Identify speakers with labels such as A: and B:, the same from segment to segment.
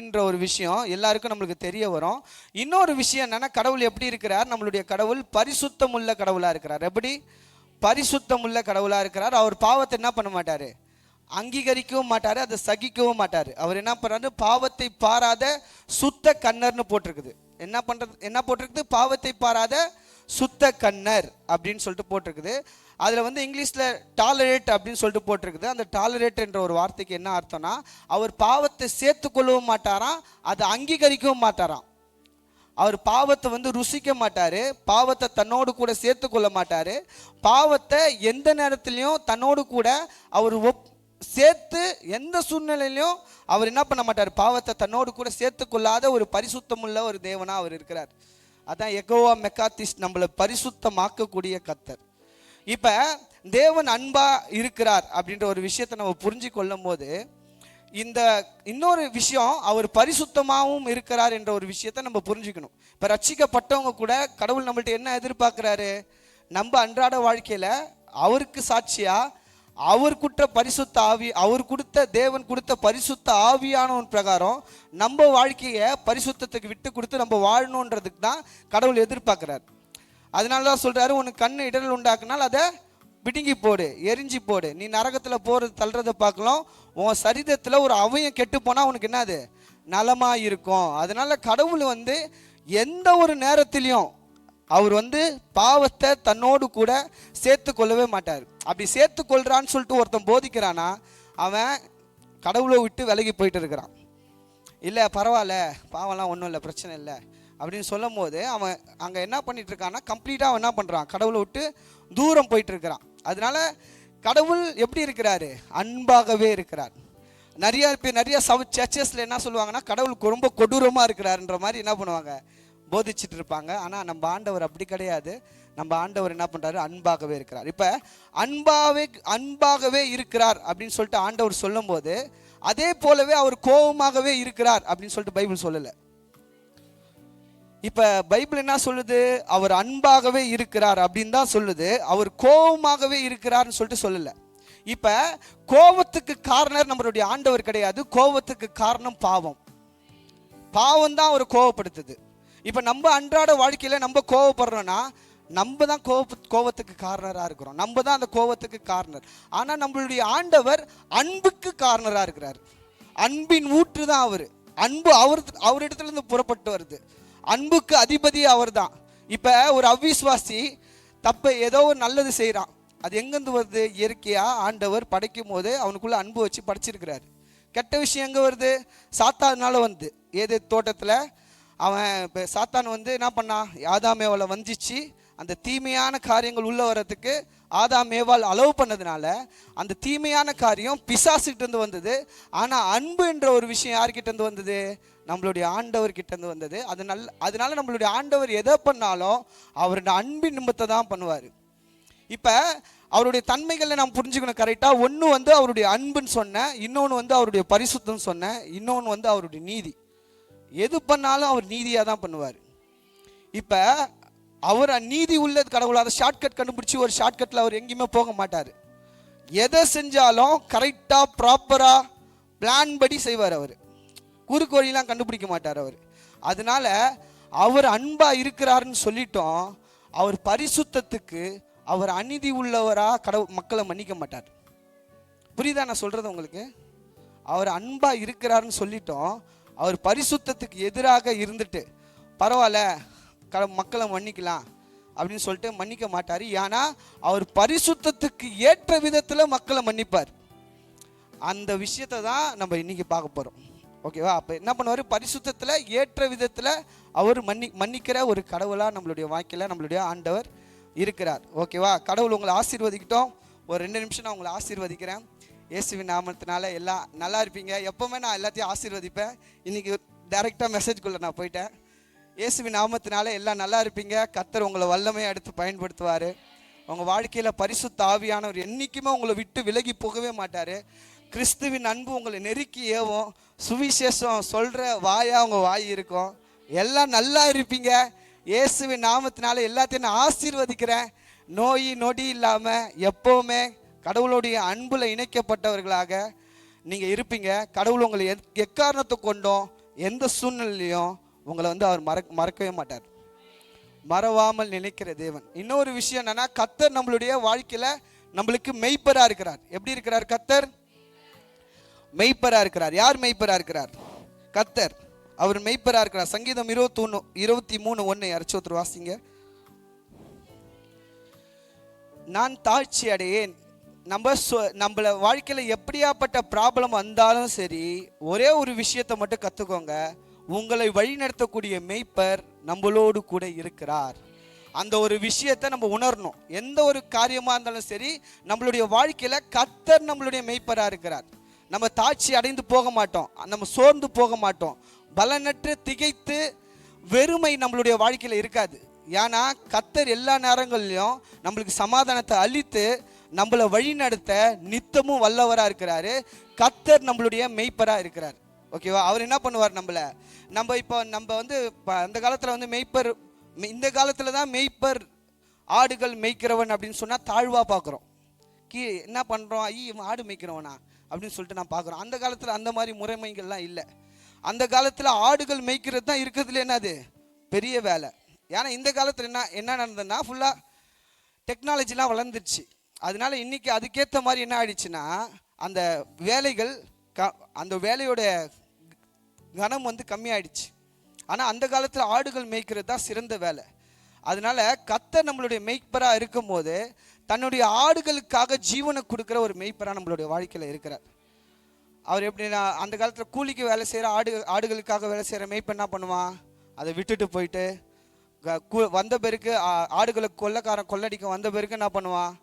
A: அப்படின்ற ஒரு விஷயம் எல்லாருக்கும் நம்மளுக்கு தெரிய வரும். இன்னொரு விஷயம் என்னன்னா, கடவுள் எப்படி இருக்கிறார்? நம்மளுடைய கடவுள் பரிசுத்தம் உள்ள கடவுளாக இருக்கிறார். எப்படி பரிசுத்தம் உள்ள கடவுளாக இருக்கிறார்? அவர் பாவத்தை என்ன பண்ண மாட்டார்? அங்கீகரிக்கவும் மாட்டார், அதை சகிக்கவும் மாட்டார். அவர் என்ன பண்ணுறாரு? பாவத்தை பாராத சுத்த கண்ணர்னு போட்டிருக்குது. என்ன போட்டிருக்குது? பாவத்தை பாராத சுத்த கண்ணர் அப்படின்னு சொல்லிட்டு போட்டிருக்குது. அதில் வந்து இங்கிலீஷில் டாலரேட் அப்படின்னு சொல்லிட்டு போட்டிருக்குது. அந்த டாலரேட் என்ற ஒரு வார்த்தைக்கு என்ன அர்த்தம்னா, அவர் பாவத்தை சேர்த்து கொள்ளவும் மாட்டாராம், அதை அங்கீகரிக்கவும் மாட்டாராம். அவர் பாவத்தை வந்து ருசிக்க மாட்டார், பாவத்தை தன்னோடு கூட சேர்த்து கொள்ள மாட்டார், பாவத்தை எந்த நேரத்துலையும் தன்னோடு கூட அவர் சேர்த்து எந்த சூழ்நிலையிலையும் அவர் என்ன பண்ண மாட்டார்? பாவத்தை தன்னோடு கூட சேர்த்து கொள்ளாத ஒரு பரிசுத்தமுள்ள ஒரு தேவனாக அவர் இருக்கிறார். அதான் யெகோவா மெக்காத்திஸ், நம்மளை பரிசுத்தமாக்கக்கூடிய கர்த்தர். இப்போ தேவன் அன்பா இருக்கிறார் அப்படின்ற ஒரு விஷயத்தை நம்ம புரிஞ்சு கொள்ளும் போது, இந்த இன்னொரு விஷயம், அவர் பரிசுத்தமாகவும் இருக்கிறார் என்ற ஒரு விஷயத்தை நம்ம புரிஞ்சுக்கணும். இப்போ ரட்சிக்கப்பட்டவங்க கூட கடவுள் நம்மள்ட்ட என்ன எதிர்பார்க்குறாரு? நம்ம அன்றாட வாழ்க்கையில் அவருக்கு சாட்சியா அவர் கொடுத்த பரிசுத்த ஆவி, அவர் கொடுத்த தேவன் கொடுத்த பரிசுத்த ஆவியானவன் பிரகாரம் நம்ம வாழ்க்கையை பரிசுத்தத்துக்கு விட்டு கொடுத்து நம்ம வாழணுன்றதுக்கு தான் கடவுள் எதிர்பார்க்குறாரு. அதனால தான் சொல்கிறாரு, உனக்கு கண்ணு இடரல் உண்டாக்குனால் அதை பிடுங்கி போடு, எரிஞ்சி போடு. நீ நரகத்தில் போகிறது தள்ளுறதை பார்க்கலாம், உன் சரீரத்தில் ஒரு அவயம் கெட்டு போனால் உனக்கு என்னது? நலமாக இருக்கும். அதனால கடவுள் வந்து எந்த ஒரு நேரத்திலையும் அவர் வந்து பாவத்தை தன்னோடு கூட சேர்த்து கொள்ளவே மாட்டார். அப்படி சேர்த்து கொள்றான்னு சொல்லிட்டு ஒருத்தன் போதிக்கிறானா, அவன் கடவுளை விட்டு விலகி போயிட்டு இருக்கிறான். இல்லை பரவாயில்ல, பாவம்லாம் ஒன்றும் இல்லை, பிரச்சனை இல்லை அப்படின்னு சொல்லும் போது அவன் அங்கே என்ன பண்ணிட்டு இருக்கான்னா, கம்ப்ளீட்டாக அவன் என்ன பண்ணுறான்? கடவுளை விட்டு தூரம் போயிட்டு இருக்கிறான். அதனால கடவுள் எப்படி இருக்கிறாரு? அன்பாகவே இருக்கிறார். நிறைய சர்ச்சஸில் என்ன சொல்லுவாங்கன்னா, கடவுள் ரொம்ப கொடூரமாக இருக்கிறாருன்ற மாதிரி என்ன பண்ணுவாங்க? போதிச்சுட்டு இருப்பாங்க. ஆனால் நம்ம ஆண்டவர் அப்படி கிடையாது. நம்ம ஆண்டவர் என்ன பண்ணுறாரு? அன்பாகவே இருக்கிறார். இப்போ அன்பாகவே இருக்கிறார் அப்படின்னு சொல்லிட்டு ஆண்டவர் சொல்லும் போது, அதே போலவே அவர் கோபமாகவே இருக்கிறார் அப்படின்னு சொல்லிட்டு பைபிள் சொல்லலை. இப்போ பைபிள் என்ன சொல்லுது? அவர் அன்பாகவே இருக்கிறார் அப்படின்னு தான் சொல்லுது. அவர் கோபமாகவே இருக்கிறார்னு சொல்லிட்டு சொல்லலை. இப்போ கோபத்துக்கு காரணம் நம்மளுடைய ஆண்டவர் கிடையாது. கோபத்துக்கு காரணம் பாவம். பாவம் தான் அவர் கோபப்படுத்துது. இப்போ நம்ம அன்றாட வாழ்க்கையில் நம்ம கோவப்படுறோன்னா, நம்ம தான் கோபத்துக்கு காரணராக இருக்கிறோம். நம்ம தான் அந்த கோபத்துக்கு காரணர். ஆனால் நம்மளுடைய ஆண்டவர் அன்புக்கு காரணராக இருக்கிறார். அன்பின் ஊற்று தான் அவர். அன்பு அவரிடத்துலேருந்து புறப்பட்டு வருது. அன்புக்கு அதிபதி அவர் தான். இப்போ ஒரு அவிஸ்வாசி தப்பை ஏதோ ஒரு நல்லது செய்கிறான், அது எங்கேருந்து வருது? இயற்கையாக ஆண்டவர் படைக்கும் போது அவனுக்குள்ளே அன்பு வச்சு படைச்சிருக்கிறார். கெட்ட விஷயம் எங்கே வருது? சாத்தானால வந்து ஏதே தோட்டத்தில் அவன் இப்போ சாத்தான் வந்து என்ன பண்ணான்? ஆதாம் ஏவாளை வஞ்சிச்சு அந்த தீமையான காரியங்கள் உள்ள வர்றதுக்கு ஆதாம் ஏவாள் அலோவ் பண்ணதுனால அந்த தீமையான காரியம் பிசாசுகிட்டேருந்து வந்தது. ஆனால் அன்பு என்ற ஒரு விஷயம் யார்கிட்டேருந்து வந்தது? நம்மளுடைய ஆண்டவர்கிட்டேருந்து வந்தது. அதனால நம்மளுடைய ஆண்டவர் எதை பண்ணாலும் அவருடைய அன்பின் நிமித்தை தான் பண்ணுவார். இப்போ அவருடைய தன்மைகளை நாம் புரிஞ்சுக்கணும் கரெக்டாக. ஒன்று வந்து அவருடைய அன்புன்னு சொன்னேன், இன்னொன்று வந்து அவருடைய பரிசுத்தம் சொன்னேன், இன்னொன்று வந்து அவருடைய நீதி. எது பண்ணாலும் அவர் நீதியாக தான் பண்ணுவார். இப்போ அவர் நீதி உள்ளது கடவுள். அதை ஷார்ட்கட் கண்டுபிடிச்சி ஒரு ஷார்ட்கட்டில் அவர் எங்கேயுமே போக மாட்டார். எதை செஞ்சாலும் கரெக்டாக ப்ராப்பராக பிளான் படி செய்வார். அவர் குறுக்கு வழியெலாம் கண்டுபிடிக்க மாட்டார் அவர். அதனால அவர் அன்பாக இருக்கிறாருன்னு சொல்லிட்டோம். அவர் பரிசுத்தத்துக்கு அவர் அநீதி உள்ளவராக மக்களை மன்னிக்க மாட்டார். புரியுதா நான் சொல்கிறது உங்களுக்கு? அவர் அன்பாக இருக்கிறாருன்னு சொல்லிட்டோம், அவர் பரிசுத்தத்துக்கு எதிராக இருந்துட்டு பரவாயில்ல மக்களை மன்னிக்கலாம் அப்படின்னு சொல்லிட்டு மன்னிக்க மாட்டார். ஏன்னா அவர் பரிசுத்தத்துக்கு ஏற்ற விதத்தில் மக்களை மன்னிப்பார். அந்த விஷயத்தை தான் நம்ம இன்னைக்கு பார்க்க போகிறோம். ஓகேவா? அப்போ என்ன பண்ணுவார்? பரிசுத்தத்தில் ஏற்ற விதத்தில் அவர் மன்னிக்கிற ஒரு கடவுளாக நம்மளுடைய வாழ்க்கையில் நம்மளுடைய ஆண்டவர் இருக்கிறார். ஓகேவா? கடவுள் உங்களை ஆசீர்வதிக்கிட்டோம். ஒரு 2 நிமிஷம் நான் உங்களை ஆசீர்வதிக்கிறேன். இயேசுவின் நாமத்தினால எல்லாம் நல்லா இருப்பீங்க. எப்போவுமே நான் எல்லாத்தையும் ஆசீர்வதிப்பேன். இன்றைக்கி டைரெக்டாக மெசேஜ்குள்ளே நான் போயிட்டேன். இயேசுவின் நாமத்தினால எல்லாம் நல்லா இருப்பீங்க. கர்த்தர் உங்களை வல்லமையை எடுத்து பயன்படுத்துவார். உங்கள் வாழ்க்கையில் பரிசுத்த ஆவியானவர் என்றைக்குமே உங்களை விட்டு விலகி போகவே மாட்டார். கிறிஸ்துவின் அன்பு உங்களை நெருக்கி ஏவும். சுவிசேஷம் சொல்கிற வாயாக உங்கள் வாய் இருக்கும். எல்லாம் நல்லா இருப்பீங்க. இயேசுவின் நாமத்தினால எல்லாத்தையும் நான் ஆசீர்வதிக்கிறேன். நோய் நொடி இல்லாமல் எப்போவுமே கடவுளுடைய அன்புல இணைக்கப்பட்டவர்களாக நீங்கள் இருப்பீங்க. கடவுள் உங்களை எக்காரணத்தை கொண்டோம் எந்த சூழ்நிலையிலையும் உங்களை வந்து அவர் மறக்கவே மாட்டார். மறவாமல் நினைக்கிற தேவன். இன்னொரு விஷயம் என்னன்னா, கர்த்தர் நம்மளுடைய வாழ்க்கையில நம்மளுக்கு மெய்ப்பரா இருக்கிறார். எப்படி இருக்கிறார்? கர்த்தர் மெய்ப்பரா இருக்கிறார். யார் மெய்ப்பரா இருக்கிறார்? கர்த்தர். அவர் மெய்ப்பரா இருக்கிறார். சங்கீதம் 23:1 யாராச்சும் ஒருத்தர் வாசிங்க. நான் தாழ்ச்சி அடையேன். நம்மள வாழ்க்கையில எப்படியாப்பட்ட ப்ராப்ளம் வந்தாலும் சரி, ஒரே ஒரு விஷயத்தை மட்டும் கத்துக்கோங்க, உங்களை வழிநடத்தக்கூடிய மெய்ப்பர் நம்மளோடு கூட இருக்கிறார். அந்த ஒரு விஷயத்தை நம்ம உணரணும். எந்த ஒரு காரியமா இருந்தாலும் சரி, நம்மளுடைய வாழ்க்கையில கர்த்தர் நம்மளுடைய மெய்ப்பரா இருக்கிறார். நம்ம தாழ்ச்சி அடைந்து போக மாட்டோம், நம்ம சோர்ந்து போக மாட்டோம், பலனற்று திகைத்து வெறுமை நம்மளுடைய வாழ்க்கையில இருக்காது. ஏன்னா கர்த்தர் எல்லா நேரங்களிலும் நம்மளுக்கு சமாதானத்தை அளித்து நம்மளை வழி நடத்த நித்தமும் வல்லவரா இருக்கிறாரு. கர்த்தர் நம்மளுடைய மெய்ப்பரா இருக்கிறார். ஓகேவா? அவர் என்ன பண்ணுவார்? நம்ம வந்து அந்த காலத்துல வந்து மெய்ப்பர், இந்த காலத்துல தான் மெய்ப்பர் ஆடுகள் மேய்க்கிறவன் அப்படின்னு சொன்னா தாழ்வா பார்க்குறோம். என்ன பண்றோம்? ஆடு மேய்க்கிறவனா அப்படின்னு சொல்லிட்டு நான் பார்க்குறோம். அந்த காலத்துல அந்த மாதிரி முறைமைகள்லாம் இல்லை. அந்த காலத்துல ஆடுகள் மேய்க்கிறது தான் இருக்கிறதுல என்னது பெரிய வேலை. ஏன்னா இந்த காலத்துல என்ன நடந்ததுன்னா, ஃபுல்லா டெக்னாலஜிலாம் வளர்ந்துருச்சு. அதனால இன்னைக்கு அதுக்கேற்ற மாதிரி என்ன ஆயிடுச்சுன்னா, அந்த வேலைகள் அந்த வேலையோட கனம் வந்து கம்மியாயிடுச்சு. ஆனால் அந்த காலத்தில் ஆடுகள் மேய்க்கிறது தான் சிறந்த வேலை. அதனால கர்த்தர் நம்மளுடைய மெய்ப்பரா இருக்கும் போது தன்னுடைய ஆடுகளுக்காக ஜீவனை கொடுக்குற ஒரு மெய்ப்பரா நம்மளுடைய வாழ்க்கையில் இருக்கிறார். அவர் எப்படின்னா, அந்த காலத்தில் கூலிக்கு வேலை செய்கிற ஆடுகளுக்காக வேலை செய்கிற மெய்ப்பன் என்ன பண்ணுவான்? அதை விட்டுட்டு போயிட்டு வந்த பிறகு ஆடுகளை கொள்ளடிக்க வந்த பிறகு என்ன பண்ணுவான்?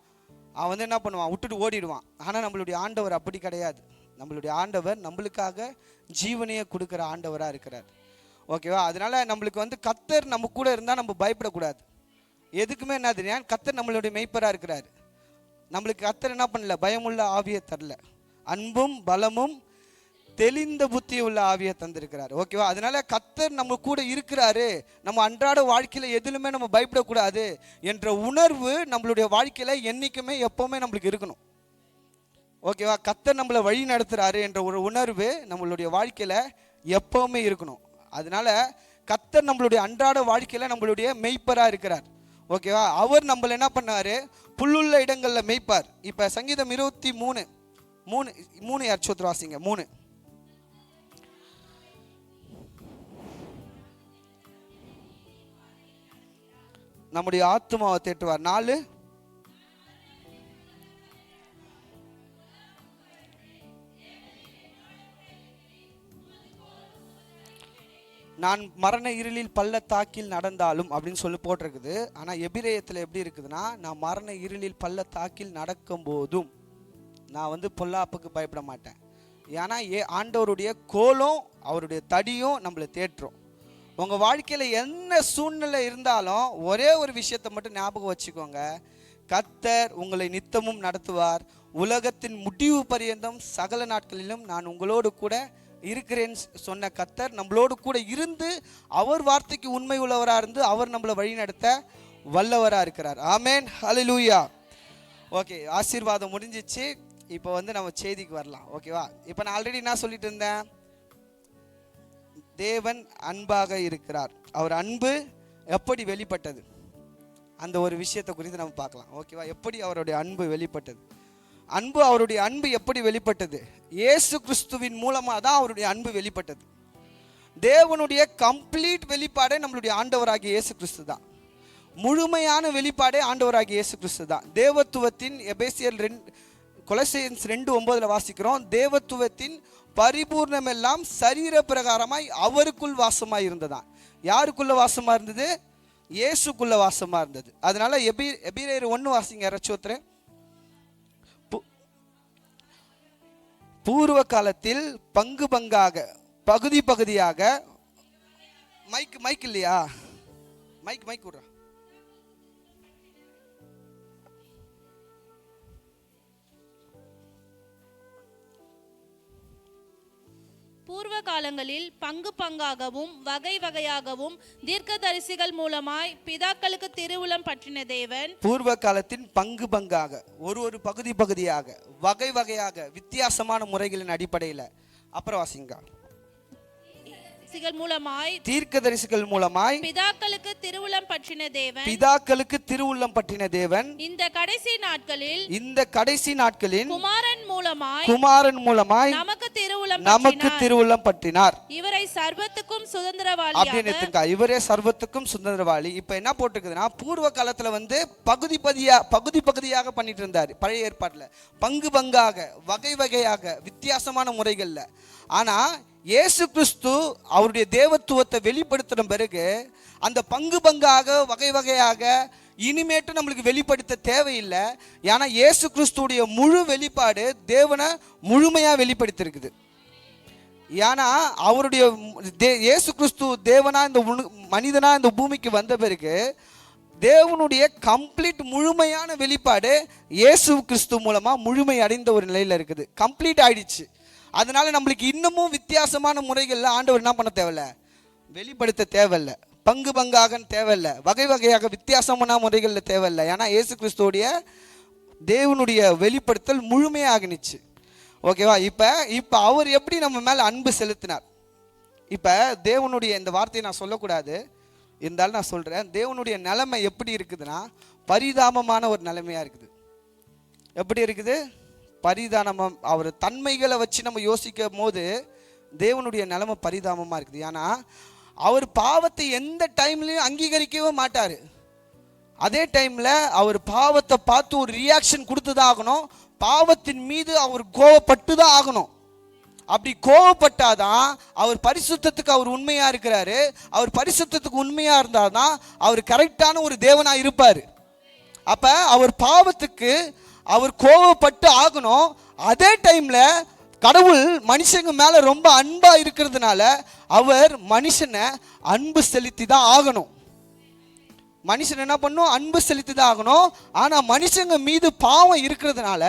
A: அவன் வந்து என்ன பண்ணுவான்? விட்டுட்டு ஓடிடுவான். ஆனால் நம்மளுடைய ஆண்டவர் அப்படி கிடையாது. நம்மளுடைய ஆண்டவர் நம்மளுக்காக ஜீவனையை கொடுக்குற ஆண்டவராக இருக்கிறார். ஓகேவா? அதனால நம்மளுக்கு வந்து கர்த்தர் நம்ம கூட இருந்தால் நம்ம பயப்படக்கூடாது. எதுக்குமே என்ன தெரியும், கர்த்தர் நம்மளுடைய மெய்ப்பராக இருக்கிறார். நம்மளுக்கு கர்த்தர் என்ன பண்ணல? பயமுள்ள ஆவியை தரல, அன்பும் பலமும் தெளிந்த புத்தி உள்ள ஆவியை தந்திருக்கிறார். ஓகேவா? அதனால கர்த்தர் நம்ம கூட இருக்கிறாரு, நம்ம அன்றாட வாழ்க்கையில எதுலுமே நம்ம பயப்படக்கூடாது என்ற உணர்வு நம்மளுடைய வாழ்க்கையில என்னைக்குமே எப்பவுமே நம்மளுக்கு இருக்கணும். ஓகேவா? கர்த்தர் நம்மளை வழி நடத்துறாரு என்ற ஒரு உணர்வு நம்மளுடைய வாழ்க்கையில எப்பவுமே இருக்கணும். அதனால கர்த்தர் நம்மளுடைய அன்றாட வாழ்க்கையில நம்மளுடைய மெய்ப்பரா இருக்கிறார். ஓகேவா? அவர் நம்மள என்ன பண்ணாரு? புல்லுள்ள இடங்கள்ல மெய்ப்பார். இப்ப சங்கீதம் 23:3 யாராச்சும் வாசிங்க. 3 நம்முடைய ஆத்துமாவை தேற்றுவார். 4 நான் மரண இருளில் பள்ளத்தாக்கில் நடந்தாலும் அப்படின்னு சொல்லி போட்டிருக்குது. ஆனால் எபிரேயத்தில் எப்படி இருக்குதுன்னா, நான் மரண இருளில் பள்ளத்தாக்கில் நடக்கும் போதும் நான் வந்து பொல்லாப்புக்கு பயப்பட மாட்டேன். ஏன்னா ஆண்டவருடைய கோலும் அவருடைய தடியும் நம்மளை தேற்றும். உங்கள் வாழ்க்கையில் என்ன சூழ்நிலை இருந்தாலும் ஒரே ஒரு விஷயத்தை மட்டும் ஞாபகம் வச்சுக்கோங்க, கர்த்தர் உங்களை நித்தமும் நடத்துவார். உலகத்தின் முடிவு பரியந்தம் சகல நாட்களிலும் நான் உங்களோடு கூட இருக்கிறேன்னு சொன்ன கர்த்தர் நம்மளோடு கூட இருந்து அவர் வார்த்தைக்கு உண்மை உள்ளவராக இருந்து அவர் நம்மளை வழி நடத்த வல்லவராக இருக்கிறார். ஆமேன், ஹல்லேலூயா. ஓகே, ஆசீர்வாதம் முடிஞ்சிச்சு. இப்போ வந்து நம்ம செய்திக்கு வரலாம். ஓகேவா? இப்போ நான் ஆல்ரெடி என்ன சொல்லிட்டு இருந்தேன்? தேவன் அன்பாக இருக்கிறார். அவர் அன்பு எப்படி வெளிப்பட்டது அந்த ஒரு விஷயத்தை குறித்து நம்ம பார்க்கலாம். ஓகேவா? எப்படி அவருடைய அன்பு வெளிப்பட்டது? அவருடைய அன்பு எப்படி வெளிப்பட்டது? இயேசு கிறிஸ்துவின் மூலமாக தான் அவருடைய அன்பு வெளிப்பட்டது. தேவனுடைய கம்ப்ளீட் வெளிப்பாடே நம்மளுடைய ஆண்டவராகிய இயேசு கிறிஸ்து தான். முழுமையான வெளிப்பாடே ஆண்டவராகிய இயேசு கிறிஸ்து தான். தேவத்துவத்தின் கொலோசியன்ஸ் 2:9 வாசிக்கிறோம், தேவத்துவத்தின் பரிபூர்ணம் எல்லாம் சரீர பிரகாரமாய் அவருக்குள் வாசமாய் இருந்ததான். யாருக்குள்ள வாசமா இருந்தது? இயேசுக்குள்ள வாசமா இருந்தது. அதனால எபிரேயர் 1 வாசிங்க யாராச்சும். பூர்வ காலத்தில் பங்கு பங்காக பகுதி பகுதியாக மைக் இல்லையா? மைக் விடுறா.
B: பூர்வ காலங்களில் பங்கு பங்காகவும் வகை வகையாகவும் தீர்க்கதரிசிகள் மூலமாய் பிதாக்களுக்கு திருவுளம் பற்றின தேவன்,
A: பூர்வ காலத்தின் பங்கு பங்காக ஒரு பகுதி பகுதியாக வகை வகையாக வித்தியாசமான முறைகளின் அடிப்படையில். அப்புறம் வாசிங்க.
B: தீர்க்கதரிசிகள்
A: மூலமாய்
B: பிதாக்களுக்கு திருவுளம்
A: பற்றின தேவன்
B: இந்த கடைசி நாட்களில்
A: குமாரன் மூலமாய் நமக்கு திருவுளம் பற்றினார்.
B: இவரை சர்வத்துக்கும் சுதந்திரவாளி
A: அப்படின்னு இவரே சர்வத்துக்கும் சுதந்திரவாளி. இப்ப என்ன போட்டிருக்குதுன்னா, பூர்வ காலத்துல வந்து பகுதி பகுதியாக பண்ணிட்டு இருந்தார். பழைய ஏற்பாட்டுல பங்கு பங்காக, வகை வகையாக, வித்தியாசமான முறைகள்ல. ஆனா இயேசு கிறிஸ்து அவருடைய தேவத்துவத்தை வெளிப்படுத்தின பிறகு அந்த பங்கு பங்காக, வகை வகையாக இனிமேட்டு நம்மளுக்கு வெளிப்படுத்த தேவையில்லை. ஏன்னா இயேசு கிறிஸ்துடைய முழு வெளிப்பாடு தேவனை முழுமையா வெளிப்படுத்திருக்குது. ஏன்னா அவருடைய இயேசு கிறிஸ்து தேவனா இந்த மனிதனா இந்த பூமிக்கு வந்த பிறகு தேவனுடைய கம்ப்ளீட் முழுமையான வெளிப்பாடு இயேசு கிறிஸ்து மூலமா முழுமை அடைந்த ஒரு நிலையில இருக்குது. கம்ப்ளீட் ஆயிடுச்சு. அதனால நம்மளுக்கு இன்னமும் வித்தியாசமான முறைகள்ல ஆண்டவர் என்ன பண்ண தேவையில்ல, வெளிப்படுத்த தேவையில்லை. பங்கு பங்காக தேவையில்லை, வகை வகையாக வித்தியாசமான முறைகளில் தேவையில்லை. ஏன்னா இயேசு கிறிஸ்துவோடைய தேவனுடைய வெளிப்படுத்தல் முழுமையாகினுச்சு. ஓகேவா? இப்போ அவர் எப்படி நம்ம மேலே அன்பு செலுத்தினார். இப்போ தேவனுடைய இந்த வார்த்தையை நான் சொல்லக்கூடாது, இருந்தாலும் நான் சொல்கிறேன். தேவனுடைய நிலைமை எப்படி இருக்குதுன்னா, பரிதாபமான ஒரு நிலைமையாக இருக்குது. எப்படி இருக்குது? பரிதாபம். அவர் தன்மைகளை வச்சு நம்ம யோசிக்கும் போது தேவனுடைய நிலைமை பரிதாபமாக இருக்குது. ஏன்னா அவர் பாவத்தை எந்த டைம்லையும் அங்கீகரிக்கவே மாட்டார். அதே டைமில் அவர் பாவத்தை பார்த்து ஒரு ரியாக்ஷன் கொடுத்து தான் ஆகணும். பாவத்தின் மீது அவர் கோவப்பட்டு தான் ஆகணும். அப்படி கோவப்பட்டாதான் அவர் பரிசுத்தத்துக்கு அவர் உண்மையாக இருக்கிறாரு. அவர் பரிசுத்தத்துக்கு உண்மையாக இருந்தால் தான் அவர் கரெக்டான ஒரு தேவனாக இருப்பார். அப்போ அவர் பாவத்துக்கு அவர் கோவப்பட்டு ஆகணும். அதே டைமில் கடவுள் மனுஷங்க மேலே ரொம்ப அன்பாக இருக்கிறதுனால அவர் மனுஷனை அன்பு செலுத்தி தான் ஆகணும். மனுஷன் என்ன பண்ணும்? அன்பு செலுத்தி தான் ஆகணும். ஆனால் மனுஷங்க மீது பாவம் இருக்கிறதுனால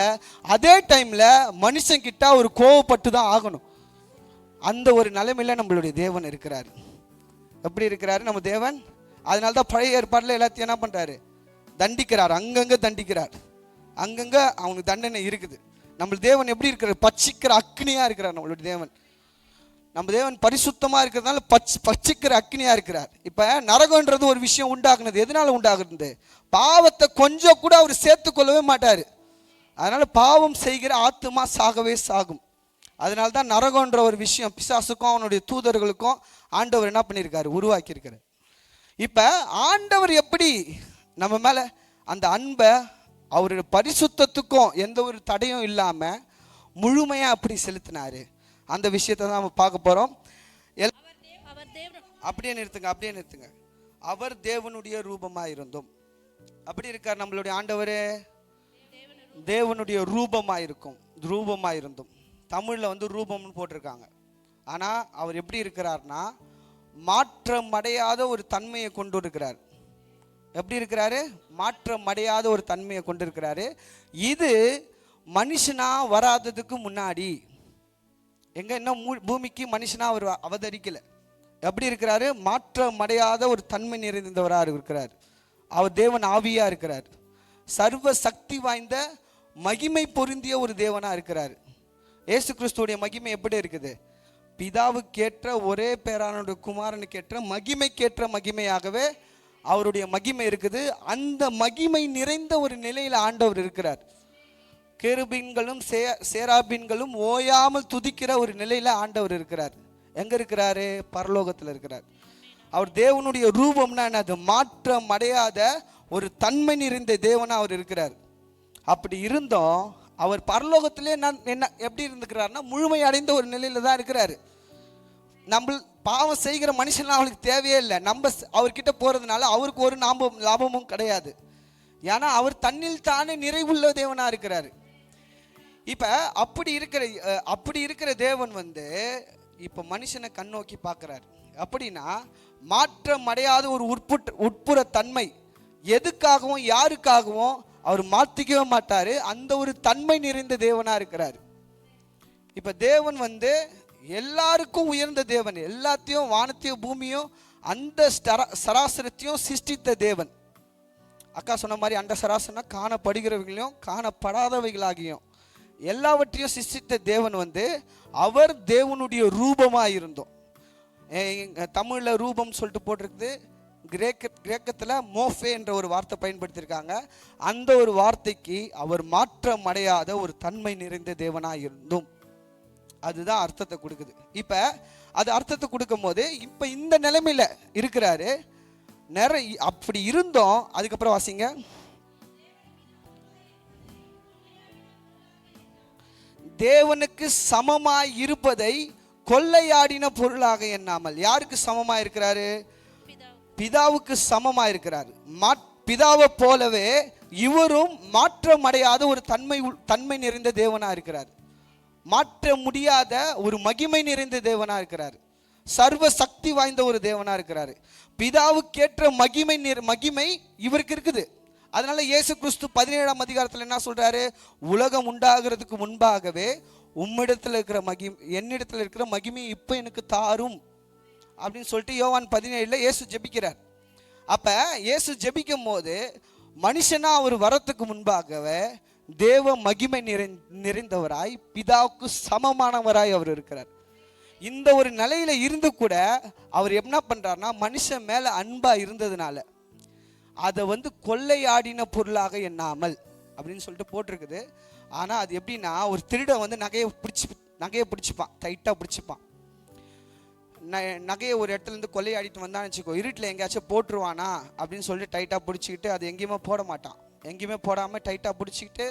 A: அதே டைமில் மனுஷங்கிட்ட அவர் கோவப்பட்டு தான் ஆகணும். அந்த ஒரு நிலைமையில் நம்மளுடைய தேவன் இருக்கிறார். எப்படி இருக்கிறாரு நம்ம தேவன்? அதனால தான் பழைய ஏற்பாட்டில் எல்லாத்தையும் என்ன பண்ணுறாரு? தண்டிக்கிறார். அங்கங்கே தண்டிக்கிறார். அங்கங்கே அவனுக்கு தண்டனை இருக்குது. நம்ம தேவன் எப்படி இருக்கிறார்? பட்சிக்கிற அக்னியாக இருக்கிறார் நம்மளுடைய தேவன். நம்ம தேவன் பரிசுத்தமாக இருக்கிறதுனால பட்சிக்கிற அக்னியாக இருக்கிறார். இப்போ நரகன்றது ஒரு விஷயம் உண்டாக்குனது. எதனால உண்டாகுறது? பாவத்தை கொஞ்சம் கூட அவர் சேர்த்துக்கொள்ளவே மாட்டார். அதனால் பாவம் செய்கிற ஆத்துமா சாகவே சாகும். அதனால தான் நரகன்ற ஒரு விஷயம் பிசாசுக்கும் அவனுடைய தூதர்களுக்கும் ஆண்டவர் என்ன பண்ணியிருக்காரு? உருவாக்கியிருக்காரு. இப்போ ஆண்டவர் எப்படி நம்ம மேலே அந்த அன்பை அவருடைய பரிசுத்தத்துக்கும் எந்த ஒரு தடையும் இல்லாமல் முழுமையாக அப்படி செலுத்தினாரு. அந்த விஷயத்தை தான் நம்ம பார்க்க போகிறோம். அப்படியே நிறுத்துங்க. அவர் தேவனுடைய ரூபமாக இருந்தோம். அப்படி இருக்கார் நம்மளுடைய ஆண்டவரே. தேவனுடைய ரூபமாக இருந்தோம். தமிழில் வந்து ரூபம்னு போட்டிருக்காங்க. ஆனால் அவர் எப்படி இருக்கிறார்னா, மாற்றம் அடையாத ஒரு தன்மையை கொண்டு இருக்கிறார். எப்படி இருக்கிறாரு? மாற்றம் அடையாத ஒரு தன்மையை கொண்டு இருக்கிறாரு. இது மனுஷனா வராததுக்கு முன்னாடி இன்னும் பூமிக்கு மனுஷனா அவர் அவதரிக்கல. எப்படி இருக்கிறாரு? மாற்றம் அடையாத ஒரு தன்மை நிறைந்தவராக இருக்கிறார். அவர் தேவன் ஆவியா இருக்கிறார். சர்வ சக்தி வாய்ந்த மகிமை பொருந்திய ஒரு தேவனா இருக்கிறார். இயேசு கிறிஸ்துவோடைய மகிமை எப்படி இருக்குது? பிதாவுக்கேற்ற ஒரே பேரானுடைய குமாரனுக்கேற்ற மகிமைக்கேற்ற மகிமையாகவே அவருடைய மகிமை இருக்குது. அந்த மகிமை நிறைந்த ஒரு நிலையில் ஆண்டவர் இருக்கிறார். கேருபீன்களும் சேராபீன்களும் ஓயாமல் துதிக்கிற ஒரு நிலையில் ஆண்டவர் இருக்கிறார். எங்க இருக்கிறாரு? பரலோகத்தில் இருக்கிறார். அவர் தேவனுடைய ரூபம்னா அது மாற்றம் அடையாத ஒரு தன்மை நிறைந்த தேவனா அவர் இருக்கிறார். அப்படி இருந்தோம் அவர் பரலோகத்திலே என்ன எப்படி இருந்துக்கிறாருன்னா, முழுமை அடைந்த ஒரு நிலையில தான் இருக்கிறாரு. நம்ம பாவம் செய்கிற மனுஷன்லாம் அவளுக்கு தேவையே இல்லை. நம்ம அவர்கிட்ட போகிறதுனால அவருக்கு ஒரு லாபமும் கிடையாது. ஏன்னா அவர் தன்னில் தானே நிறைவுள்ள தேவனாக இருக்கிறாரு. இப்போ அப்படி இருக்கிற தேவன் வந்து இப்போ மனுஷனை கண்ணோக்கி பார்க்குறாரு. அப்படின்னா மாற்றம் அடையாத ஒரு உட்புற தன்மை, எதுக்காகவும் யாருக்காகவும் அவர் மாற்றிக்கவே மாட்டார். அந்த ஒரு தன்மை நிறைந்த தேவனாக இருக்கிறார். இப்போ தேவன் வந்து எல்லாருக்கும் உயர்ந்த தேவன். எல்லாத்தையும் வானத்தையும் பூமியும் அந்த சராசரத்தையும் சிருஷ்டித்த தேவன். அக்கா சொன்ன மாதிரி அந்த சராசரம்னா காணப்படுகிறவைகளையும் காணப்படாதவைகளாகியும் எல்லாவற்றையும் சிருஷ்டித்த தேவன் வந்து அவர் தேவனுடைய ரூபமாக இருந்தோம். தமிழில் ரூபம் சொல்லிட்டு போட்டிருக்குது, கிரேக்கத்தில் மோஃபே என்ற ஒரு வார்த்தை பயன்படுத்தியிருக்காங்க. அந்த ஒரு வார்த்தைக்கு அவர் மாற்றம் அடையாத ஒரு தன்மை நிறைந்த தேவனாக இருந்தும், அதுதான் அர்த்தத்தை கொடுக்குது. இப்போ அது அர்த்தத்தை கொடுக்கும் போது இப்போ இந்த நிலைமையில இருக்கிறாரு. நிறைய அப்படி இருந்தோம். அதுக்கப்புறம் வாசிங்க. தேவனுக்கு சமமாய் இருப்பதை கொள்ளையாடின பொருளாக எண்ணாமல். யாருக்கு சமமாய் இருக்கிறாரு? பிதாவுக்கு சமமாய் இருக்கிறார். பிதாவை போலவே இவரும் மாற்றம் அடையாத ஒரு தன்மை நிறைந்த தேவனா இருக்கிறார். மாற்ற முடியாத ஒரு மகிமை நிறைந்த தேவனா இருக்கிறார். சர்வ சக்தி வாய்ந்த ஒரு தேவனா இருக்கிறாரு. பிதாவுக்கேற்ற மகிமை இவருக்கு இருக்குது. அதனால இயேசு கிறிஸ்து 17ஆம் அதிகாரத்தில் என்ன சொல்றாரு? உலகம் உண்டாகிறதுக்கு முன்பாகவே உம்மிடத்தில் இருக்கிற என்னிடத்தில் இருக்கிற மகிமை இப்போ எனக்கு தாரும் அப்படின்னு சொல்லிட்டு யோவான் 17 இயேசு ஜெபிக்கிறார். அப்ப இயேசு ஜெபிக்கும் போது மனுஷனா அவர் வரத்துக்கு முன்பாகவே தேவ மகிமை நிறைந்தவராய் பிதாவுக்கு சமமானவராய் அவர் இருக்கிறார். இந்த ஒரு நிலையில இருந்து கூட அவர் என்ன பண்றாருன்னா, மனுஷன் மேல அன்பா இருந்ததுனால அதை கொள்ளையாடின பொருளாக எண்ணாமல் அப்படின்னு சொல்லிட்டு போட்டிருக்குது. ஆனா அது எப்படின்னா, ஒரு திருடன் நகையை பிடிச்சிப்பான், டைட்டா பிடிச்சிப்பான். நகையை ஒரு இடத்துல இருந்து கொள்ளையாடிட்டு வந்தான்னு வச்சுக்கோ, இருட்டில் எங்கேயாச்சும் போட்டுருவானா அப்படின்னு சொல்லிட்டு டைட்டாக பிடிச்சிக்கிட்டு அது எங்கேயுமே போட மாட்டான். எங்கேயுமே போடாமல் டைட்டாக பிடிச்சிக்கிட்டு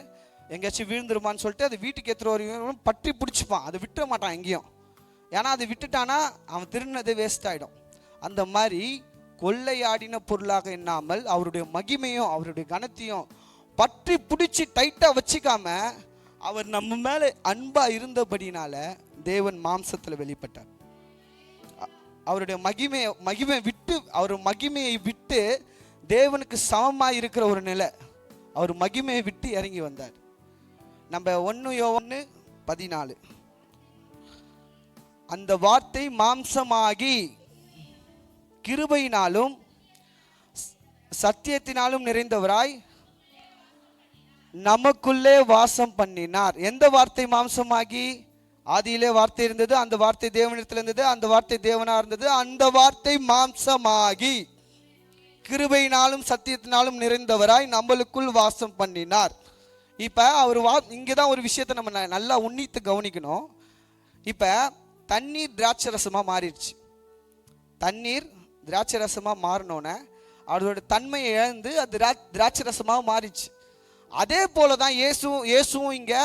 A: எங்கேயாச்சும் விழுந்துருமான்னு சொல்லிட்டு அது வீட்டுக்கு ஏற்றுற வரைக்கும் பற்றி பிடிச்சிப்பான். அதை விட்டுற மாட்டான் எங்கேயும். ஏன்னா அது விட்டுட்டானா அவன் திருநது வேஸ்ட் ஆகிடும். அந்த மாதிரி கொள்ளையாடின பொருளாக எண்ணாமல் அவருடைய மகிமையும் அவருடைய கனத்தையும் பற்றி பிடிச்சி டைட்டாக வச்சுக்காம அவர் நம்ம மேலே அன்பாக இருந்தபடினால தேவன் மாம்சத்தில் வெளிப்பட்டார். அவருடைய மகிமையை விட்டு தேவனுக்கு சமமாக இருக்கிற ஒரு நிலை, அவர் மகிமையை விட்டு இறங்கி வந்தார். நம்ம 1 யோவான் 14, அந்த வார்த்தை மாம்சமாகி கிருபையினாலும் சத்தியத்தினாலும் நிறைந்தவராய் நமக்குள்ளே வாசம் பண்ணினார். எந்த வார்த்தை மாம்சமாகி? ஆதியிலே வார்த்தை இருந்தது, அந்த வார்த்தை தேவனிடத்தில் இருந்தது, அந்த வார்த்தை தேவனா இருந்தது. அந்த வார்த்தை மாம்சமாகி கிருபையினாலும் சத்தியத்தினாலும் நிறைந்தவராய் நம்மளுக்குள் வாசம் பண்ணினார். இப்ப அவர் இங்கதான் ஒரு விஷயத்தை நம்ம நல்லா உன்னித்து கவனிக்கணும். இப்ப தண்ணீர் திராட்சை ரசமா மாறிடுச்சு. தண்ணீர் திராட்சை ரசமா மாறினோன்னே அவரோட தன்மையை இழந்து அது திராட்சை ரசமாக மாறிச்சு. அதே போலதான் இயேசுவும் இங்க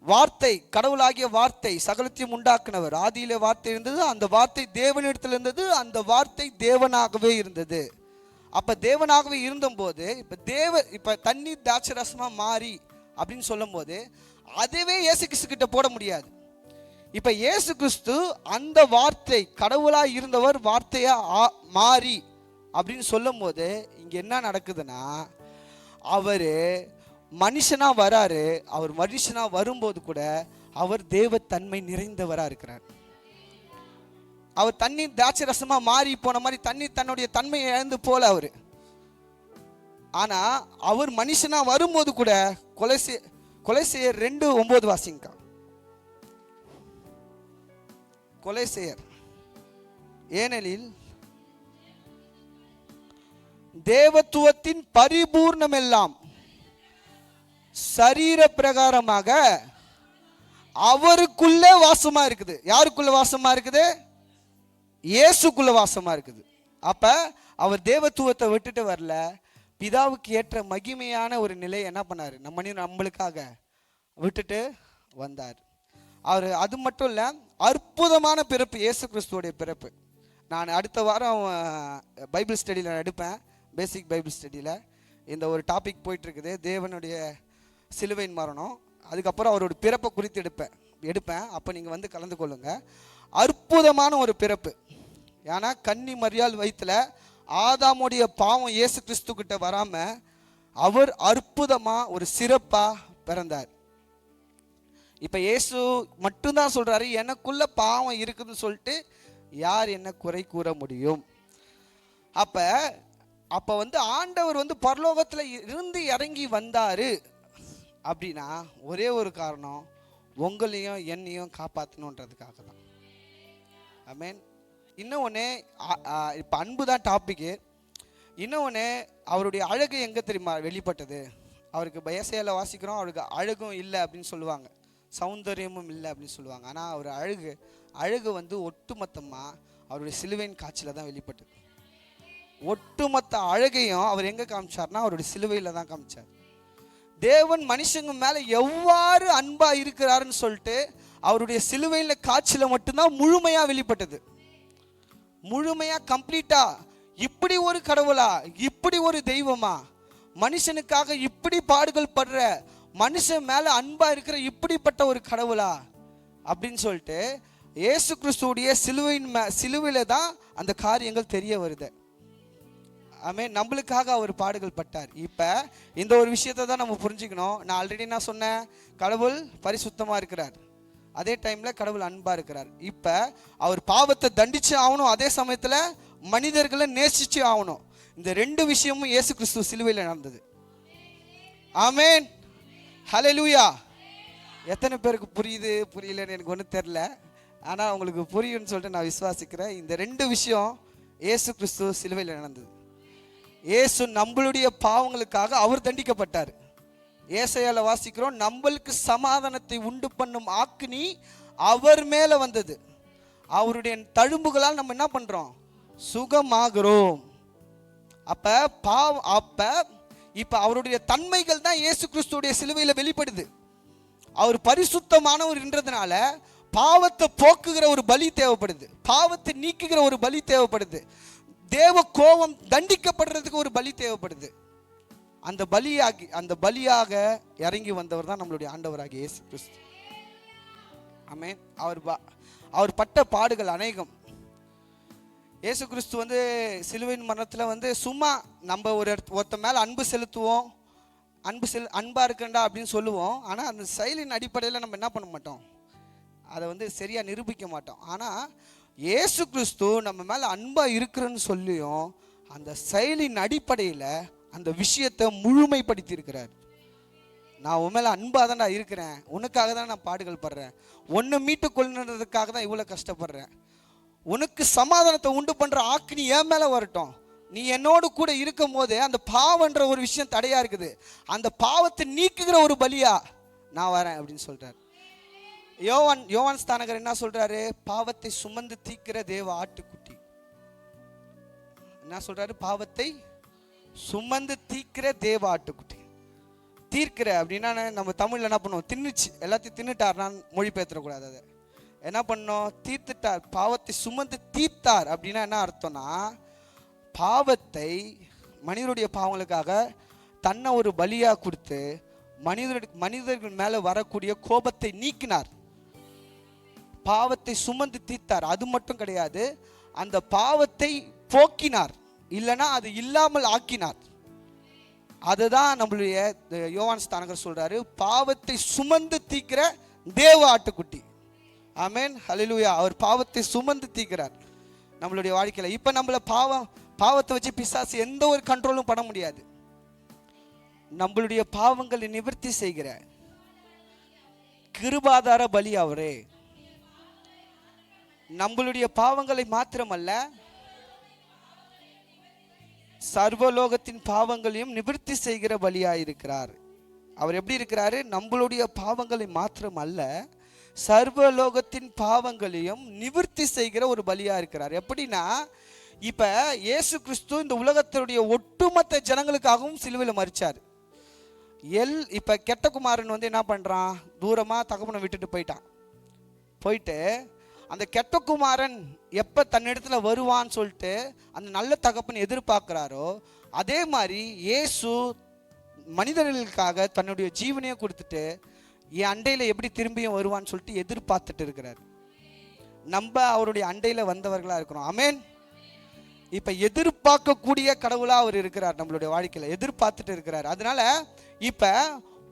A: வார்த்தை, கடவுளாகிய வார்த்தை, சகலத்தையும் உண்டாக்குனவர். ஆதியிலே வார்த்தை இருந்தது, அந்த வார்த்தை தேவனிடத்தில் இருந்தது, அந்த வார்த்தை தேவனாகவே இருந்தது. அப்ப தேவனாகவே இருந்தபோது இப்ப தண்ணீர் திராட்சை ரசமா மாறி அப்படின்னு சொல்லும் போது அதுவே இயேசு கிறிஸ்து கிட்ட போட முடியாது. இப்ப இயேசு கிறிஸ்து அந்த வார்த்தை, கடவுளா இருந்தவர் வார்த்தையா மாறி அப்படின்னு சொல்லும் போது இங்க என்ன நடக்குதுன்னா, அவரு மனுஷனா வராரு. அவர் மனுஷனா வரும்போது கூட அவர் தேவத்தன்மை நிறைந்தவரா இருக்கிறார். அவர் தண்ணீர் திராட்சை ரசமா மாறி போன மாதிரி தண்ணீர் தன்னுடைய தன்மையை இழந்து போல அவரு. ஆனா அவர் மனுஷனா வரும்போது கூட கொலைசெயர் 2:9 வாசிங்க. கொலைசெயர், ஏனெனில் தேவத்துவத்தின் பரிபூர்ணம் எல்லாம் சரீர பிரகாரமாக அவருக்குள்ளே வாசமா இருக்குது. யாருக்குள்ள வாசமா இருக்குது? இயேசுக்குள்ள வாசமா இருக்குது. அப்ப அவர் தேவத்துவத்தை விட்டுட்டு வரல, பிதாவுக்கு ஏற்ற மகிமையான ஒரு நிலையை என்ன பண்ணாரு? நம்மளுக்காக விட்டுட்டு வந்தார். அவர் அது மட்டும் இல்ல, அற்புதமான பிறப்பு இயேசு கிறிஸ்துவோடைய பிறப்பு. நான் அடுத்த வாரம் பைபிள் ஸ்டடியில் எடுப்பேன். பேசிக் பைபிள் ஸ்டடியில் இந்த ஒரு டாபிக் போயிட்டு இருக்குது, தேவனுடைய சிலுவையின் மரணம். அதுக்கப்புறம் அவரோட பிறப்பை குறித்து எடுப்பேன். அப்போ நீங்கள் கலந்து கொள்ளுங்க. அற்புதமான ஒரு பிறப்பு. ஏன்னா கன்னி மரியாள் வயிற்றுல ஆதாமுடைய பாவம் இயேசு கிறிஸ்து கிட்ட வராம அவர் அற்புதமா ஒரு சிறப்பா பிறந்தார். இப்ப இயேசு மட்டும்தான் சொல்றாரு, எனக்குள்ள பாவம் இருக்குதுன்னு சொல்லிட்டு யார் என்ன குறை கூற முடியும்? அப்ப ஆண்டவர் பரலோகத்துல இருந்து இறங்கி வந்தாரு அப்படின்னா ஒரே ஒரு காரணம், உங்களையும் என்னையும் காப்பாற்றணுன்றதுக்காக தான். ஆமென். இன்னொன்று, இப்போ அன்பு தான் டாப்பிக்கு. இன்னொன்று, அவருடைய அழகு எங்கே தெரியுமா வெளிப்பட்டது? அவருக்கு பயசையில் வாசிக்கிறோம், அவருக்கு அழகும் இல்லை அப்படின்னு சொல்லுவாங்க, சௌந்தரியமும் இல்லை அப்படின்னு சொல்லுவாங்க. ஆனால் அவர் அழகு வந்து ஒட்டுமொத்தமாக அவருடைய சிலுவையின் காட்சியில் தான் வெளிப்பட்டது. ஒட்டுமொத்த அழகையும் அவர் எங்கே காமிச்சார்னா அவருடைய சிலுவையில் தான் காமிச்சார். தேவன் மனுஷங்க மேலே எவ்வாறு அன்பாக இருக்கிறாருன்னு சொல்லிட்டு அவருடைய சிலுவையில் காட்சியில் மட்டும்தான் முழுமையாக வெளிப்பட்டது. முழுமையாக கம்ப்ளீட்டாக இப்படி ஒரு கடவுளா, இப்படி ஒரு தெய்வமா, மனுஷனுக்காக இப்படி பாடுகள் படுற, மனுஷன் மேலே அன்பாக இருக்கிற இப்படிப்பட்ட ஒரு கடவுளா அப்படின்னு சொல்லிட்டு இயேசு கிறிஸ்துவுடைய சிலுவையில் தான் அந்த காரியங்கள் தெரிய வருது. ஆமென். நம்மளுக்காக அவர் பாடுகள் பட்டார். இப்போ இந்த ஒரு விஷயத்தை தான் நம்ம புரிஞ்சுக்கணும். நான் ஆல்ரெடி சொன்னேன், கடவுள் பரிசுத்தமாக இருக்கிறார், அதே டைமில் கடவுள் அன்பாக இருக்கிறார். இப்போ அவர் பாவத்தை தண்டிச்சு ஆகணும், அதே சமயத்தில் மனிதர்களை நேசிச்சு ஆகணும். இந்த ரெண்டு விஷயமும் இயேசு கிறிஸ்து சிலுவையில் நடந்தது. ஆமென். ஹல்லேலூயா. எத்தனை பேருக்கு புரியுது புரியலன்னு எனக்கு ஒன்றும் தெரில, ஆனால் உங்களுக்கு புரியும்னு சொல்லிட்டு நான் விசுவாசிக்கிறேன். இந்த ரெண்டு விஷயம் இயேசு கிறிஸ்து சிலுவையில் நடந்தது. இயேசு நம்மளுடைய பாவங்களுக்காக அவர் தண்டிக்கப்பட்டார். ஏசாயால வாசிக்கிறோம், நம்மளுக்கு சமாதானத்தை உண்டு பண்ணும் ஆக்கினி அவர் மேலே வந்தது, அவருடைய தழும்புகளால் நம்ம என்ன பண்ணுறோம், சுகமாகிறோம். இப்போ அவருடைய தன்மைகள் தான் இயேசு கிறிஸ்துடைய சிலுவையில் வெளிப்படுது. அவர் பரிசுத்தமானவர் என்றதுனால பாவத்தை போக்குகிற ஒரு பலி தேவைப்படுது, பாவத்தை நீக்குகிற ஒரு பலி தேவைப்படுது, தேவ கோபம் தண்டிக்கப்படுறதுக்கு ஒரு பலி தேவைப்படுது. அந்த பலியாக இறங்கி வந்தவர் தான் நம்மளுடைய ஆண்டவராகிய இயேசு கிறிஸ்து. ஆமென். அவர் பட்ட பாடுகள் அநேகம். இயேசு கிறிஸ்து சிலுவையின் மரணத்தில் சும்மா நம்ம ஒருத்த மேலே அன்பு செலுத்துவோம், அன்பா இருக்கண்டா அப்படின்னு சொல்லுவோம். ஆனால் அந்த செயலின் அடிப்படையில் நம்ம என்ன பண்ண மாட்டோம், அதை சரியாக நிரூபிக்க மாட்டோம். ஆனால் இயேசு கிறிஸ்து நம்ம மேலே அன்பாக இருக்கிறன்னு சொல்லியும் அந்த செயலின் அடிப்படையில் அந்த விஷயத்தை முழுமைப்படுத்தி இருக்கிறார். நான் உன் மேலே அன்பாக தான் நான் இருக்கிறேன், உனக்காக தான் நான் பாடுகள் படுறேன், உன்னை மீட்டு கொள்ளுறதுக்காக தான் இவ்வளோ கஷ்டப்படுறேன், உனக்கு சமாதானத்தை உண்டு பண்ணுற ஆக்கினி என் மேலே வரட்டும், நீ என்னோடு கூட இருக்கும் போது அந்த பாவன்ற ஒரு விஷயம் தடையாக இருக்குது, அந்த பாவத்தை நீக்குகிற ஒரு பலியா நான் வரேன் அப்படின்னு சொல்கிறார். யோவான் ஸ்தானகர் என்ன சொல்றாரு, பாவத்தை சுமந்து தீர்க்கிற தேவ ஆட்டுக்குட்டி. என்ன சொல்றாரு, பாவத்தை சுமந்து தீர்க்கிற தேவ ஆட்டுக்குட்டி. தீர்க்கிற அப்படின்னா நம்ம தமிழ்ல என்ன பண்ணுவோம், தின்னுச்சு, எல்லாத்தையும் தின்னுட்டார். நான் மொழிபெயர்த்தக்கூடாது, அதை என்ன பண்ணோம், தீர்த்துட்டார், பாவத்தை சுமந்து தீர்த்தார். அப்படின்னா என்ன அர்த்தம்னா, பாவத்தை மனிதனுடைய பாவங்களுக்காக தன்னை ஒரு பலியா கொடுத்து மனிதர்கள் மேல வரக்கூடிய கோபத்தை நீக்கினார், பாவத்தை சுமந்து தீர்த்தார். அது மட்டும் கிடையாது, அந்த பாவத்தை போக்கினார், இல்லைன்னா அது இல்லாமல் ஆக்கினார். அதுதான் நம்மளுடைய யோவான் ஸ்தானகர் சொல்றாரு, பாவத்தை சுமந்து தீர்க்கிற தேவ ஆட்டுக்குட்டி. ஆமென். ஹல்லேலூயா. அவர் பாவத்தை சுமந்து தீர்க்கிறார் நம்மளுடைய வாழ்க்கையில. இப்ப நம்மள பாவத்தை வச்சு பிசாசு எந்த ஒரு கண்ட்ரோலும் பண்ண முடியாது. நம்மளுடைய பாவங்களை நிவர்த்தி செய்கிற கிருபாதார பலி அவரே. நம்மளுடைய பாவங்களை மாத்திரமல்ல, சர்வலோகத்தின் பாவங்களையும் நிவர்த்தி செய்கிற பலியாயிருக்கிறார். அவர் எப்படி இருக்கிறாரு, நம்மளுடைய பாவங்களை மாத்திரம் அல்ல, சர்வலோகத்தின் பாவங்களையும் நிவர்த்தி செய்கிற ஒரு பலியா இருக்கிறார். எப்படின்னா, இப்ப இயேசு கிறிஸ்து இந்த உலகத்தினுடைய ஒட்டுமொத்த ஜனங்களுக்காகவும் சிலுவையில் மரிச்சார். இப்ப கெட்ட குமாரன் என்ன பண்றான், தூரமா தகப்பனை விட்டுட்டு போயிட்டு அந்த கெட்ட குமாரன் எப்ப தன்னிடத்துல வருவான்னு சொல்லிட்டு அந்த நல்ல தகப்பன் எதிர்பார்க்கிறாரோ, அதே மாதிரி இயேசு மனிதர்களுக்காக தன்னுடைய ஜீவனையை கொடுத்துட்டு என் அண்டையில எப்படி திரும்பியும் வருவான்னு சொல்லிட்டு எதிர்பார்த்துட்டு இருக்கிறார். நம்ம அவருடைய அண்டையில வந்தவர்களா இருக்கிறோம். ஆமென். இப்ப எதிர்பார்க்கக்கூடிய கடவுளா அவர் இருக்கிறார், நம்மளுடைய வாழ்க்கையில எதிர்பார்த்துட்டு இருக்கிறார். அதனால இப்ப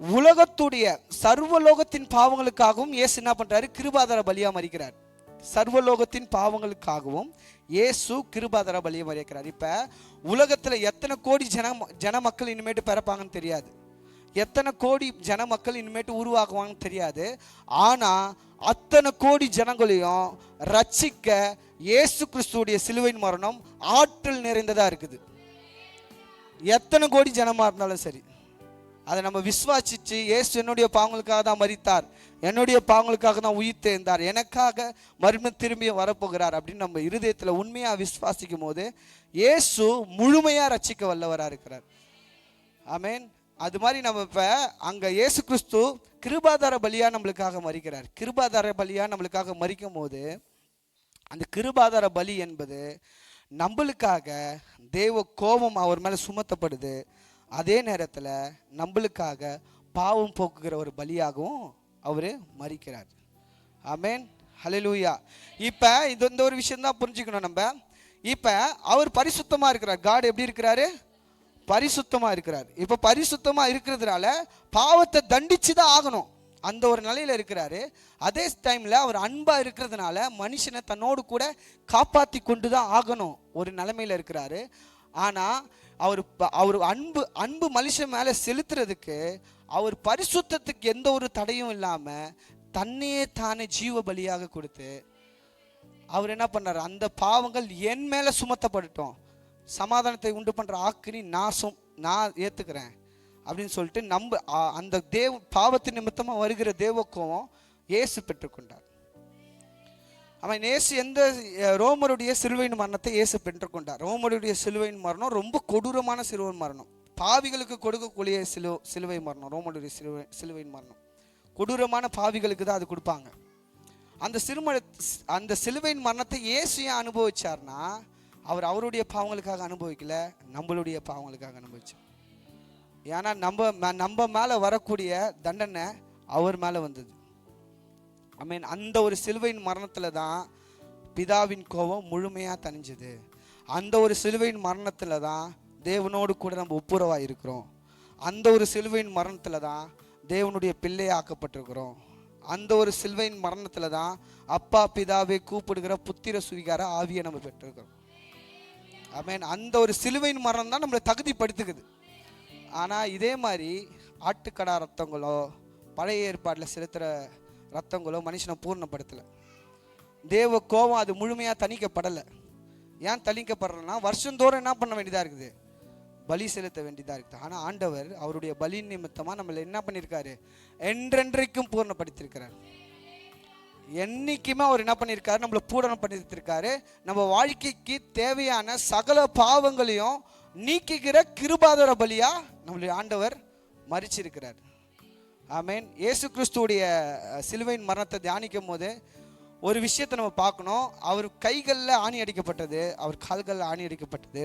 A: உலகத்துடைய சர்வலோகத்தின் பாவங்களுக்காகவும் இயேசு என்ன பண்றாரு, கிருபாதார பலியா மரிக்கிறார். சர்வலோகத்தின் பாவங்களுக்காகவும் இயேசு கிருபாதார பலியை மரிக்கிறார். இப்ப உலகத்துல எத்தனை கோடி ஜன மக்கள் இனிமேட்டு பிறப்பாங்கன்னு தெரியாது, எத்தனை கோடி ஜன மக்கள் இனிமேட்டு உருவாக்குவாங்கன்னு தெரியாது. ஆனா அத்தனை கோடி ஜனங்களையும் ரட்சிக்க இயேசு கிறிஸ்துவுடைய சிலுவையின் மரணம் ஆற்றல் நிறைந்ததா இருக்குது. எத்தனை கோடி ஜனமா இருந்தாலும் சரி, அதை நம்ம விசுவாசிச்சு, இயேசு என்னுடைய பாவங்களுக்காக தான் மரித்தார், என்னுடைய பாவங்களுக்காக தான் உயிர் தேர்ந்தார், எனக்காக மறுபடியும் திரும்பி வரப்போகிறார் அப்படின்னு நம்ம இருதயத்தில் உண்மையா விசுவாசிக்கும் போது இயேசு முழுமையா ரட்சிக்க வல்லவராக இருக்கிறார். ஆமேன். அது மாதிரி நம்ம இப்போ அங்கே இயேசு கிறிஸ்து கிருபாதார பலியா நம்மளுக்காக மரிக்கிறார். கிருபாதார பலியா நம்மளுக்காக மரிக்கும் போது அந்த கிருபாதார பலி என்பது நம்மளுக்காக தேவ கோபம் அவர் மேலே சுமத்தப்படுது. அதே நேரத்தில் நம்மளுக்காக பாவம் போக்குகிற ஒரு பலியாகவும் அவர் மரிக்கிறார். ஆமேன், ஹல்லேலூயா. இப்போ இந்த ஒரு விஷயம் தான் புரிஞ்சுக்கணும் நம்ம. இப்போ அவர் பரிசுத்தமாக இருக்கிறார். காட் எப்படி இருக்கிறாரு? பரிசுத்தமாக இருக்கிறார். இப்போ பரிசுத்தமாக இருக்கிறதுனால பாவத்தை தண்டிச்சு தான் ஆகணும், அந்த ஒரு நிலையில் இருக்கிறாரு. அதே டைமில் அவர் அன்பாக இருக்கிறதுனால மனுஷனை தன்னோடு கூட காப்பாற்றி கொண்டு தான் ஆகணும் ஒரு நிலைமையில் இருக்கிறாரு. ஆனால் அவர் அன்பு மனுஷன் மேலே செலுத்துறதுக்கு அவர் பரிசுத்தத்துக்கு எந்த ஒரு தடையும் இல்லாமல் தன்னையே தானே ஜீவ பலியாக கொடுத்து அவர் என்ன பண்ணார்? அந்த பாவங்கள் என் மேலே சுமத்தப்படட்டும், சமாதானத்தை உண்டு பண்ணுற ஆக்கினி நான் ஏற்றுக்கிறேன் அப்படின்னு சொல்லிட்டு நம்ம அந்த பாவத்தின் நிமித்தமாக வருகிற தேவக்கோவம் இயேசு பெற்றுக்கொண்டார். அவன் இயேசு எந்த ரோமருடைய சிலுவையின் மரணத்தை இயேசு பெற்றுக்கொண்டார். ரோமருடைய சிலுவையின் மரணம் ரொம்ப கொடூரமான சிலுவையின் மரணம், பாவிகளுக்கு கொடுக்கக்கூடிய சிலுவை மரணம். ரோமருடைய சிலுவையின் மரணம் கொடூரமான பாவிகளுக்கு தான் அது கொடுப்பாங்க. அந்த சிலுவையின் மரணத்தை இயேசு ஏன் அனுபவிச்சார்னா, அவருடைய பாவங்களுக்காக அனுபவிக்கல, நம்மளுடைய பாவங்களுக்காக அனுபவிச்சார். ஏன்னா நம்ம மேலே வரக்கூடிய தண்டனை அவர் மேலே வந்தது. ஐ மீன், அந்த ஒரு சிலுவையின் மரணத்தில் தான் பிதாவின் கோபம் முழுமையாக தணிஞ்சது. அந்த ஒரு சிலுவையின் மரணத்தில் தான் தேவனோடு கூட நம்ம ஒப்புரவாக இருக்கிறோம். அந்த ஒரு சிலுவையின் மரணத்தில் தான் தேவனுடைய பிள்ளையாக்கப்பட்டிருக்கிறோம். அந்த ஒரு சிலுவையின் மரணத்தில் தான் அப்பா பிதாவை கூப்பிடுகிற புத்திர சுவிகார ஆவியை நம்ம பெற்றிருக்கிறோம். ஐ மீன், அந்த ஒரு சிலுவையின் மரணம் தான் நம்மளை தகுதிப்படுத்துக்குது. ஆனால் இதே மாதிரி ஆட்டுக்கடா ரத்தங்களோ பழைய ஏற்பாட்டில் செலுத்துகிற ரத்தங்களோ மனுஷனை பூர்ணப்படுத்தலை. தேவ கோபம் அது முழுமையாக தணிக்கப்படலை. ஏன் தணிக்கப்படுறதுனா, வருஷந்தோறும் என்ன பண்ண வேண்டியதாக இருக்குது? பலி செலுத்த வேண்டியதாக இருக்குது. ஆனால் ஆண்டவர் அவருடைய பலி நிமித்தமாக நம்மளை என்ன பண்ணியிருக்காரு? என்றென்றைக்கும் பூர்ணப்படுத்தியிருக்கிறார். என்னைக்குமே அவர் என்ன பண்ணியிருக்காரு? நம்மளை பூரணப்படுத்தியிருக்காரு. நம்ம வாழ்க்கைக்கு தேவையான சகல பாவங்களையும் நீக்குகிற கிருபாதார பலியா நம்மளுடைய ஆண்டவர் மரிச்சிருக்கிறார். ஆமேன். இயேசு கிறிஸ்துவுடைய சிலுவையின் மரணத்தை தியானிக்கும் போது ஒரு விஷயத்தை நம்ம பார்க்கணும். அவர் கைகளில் ஆணி அடிக்கப்பட்டது, அவர் கால்களில் ஆணி அடிக்கப்பட்டது.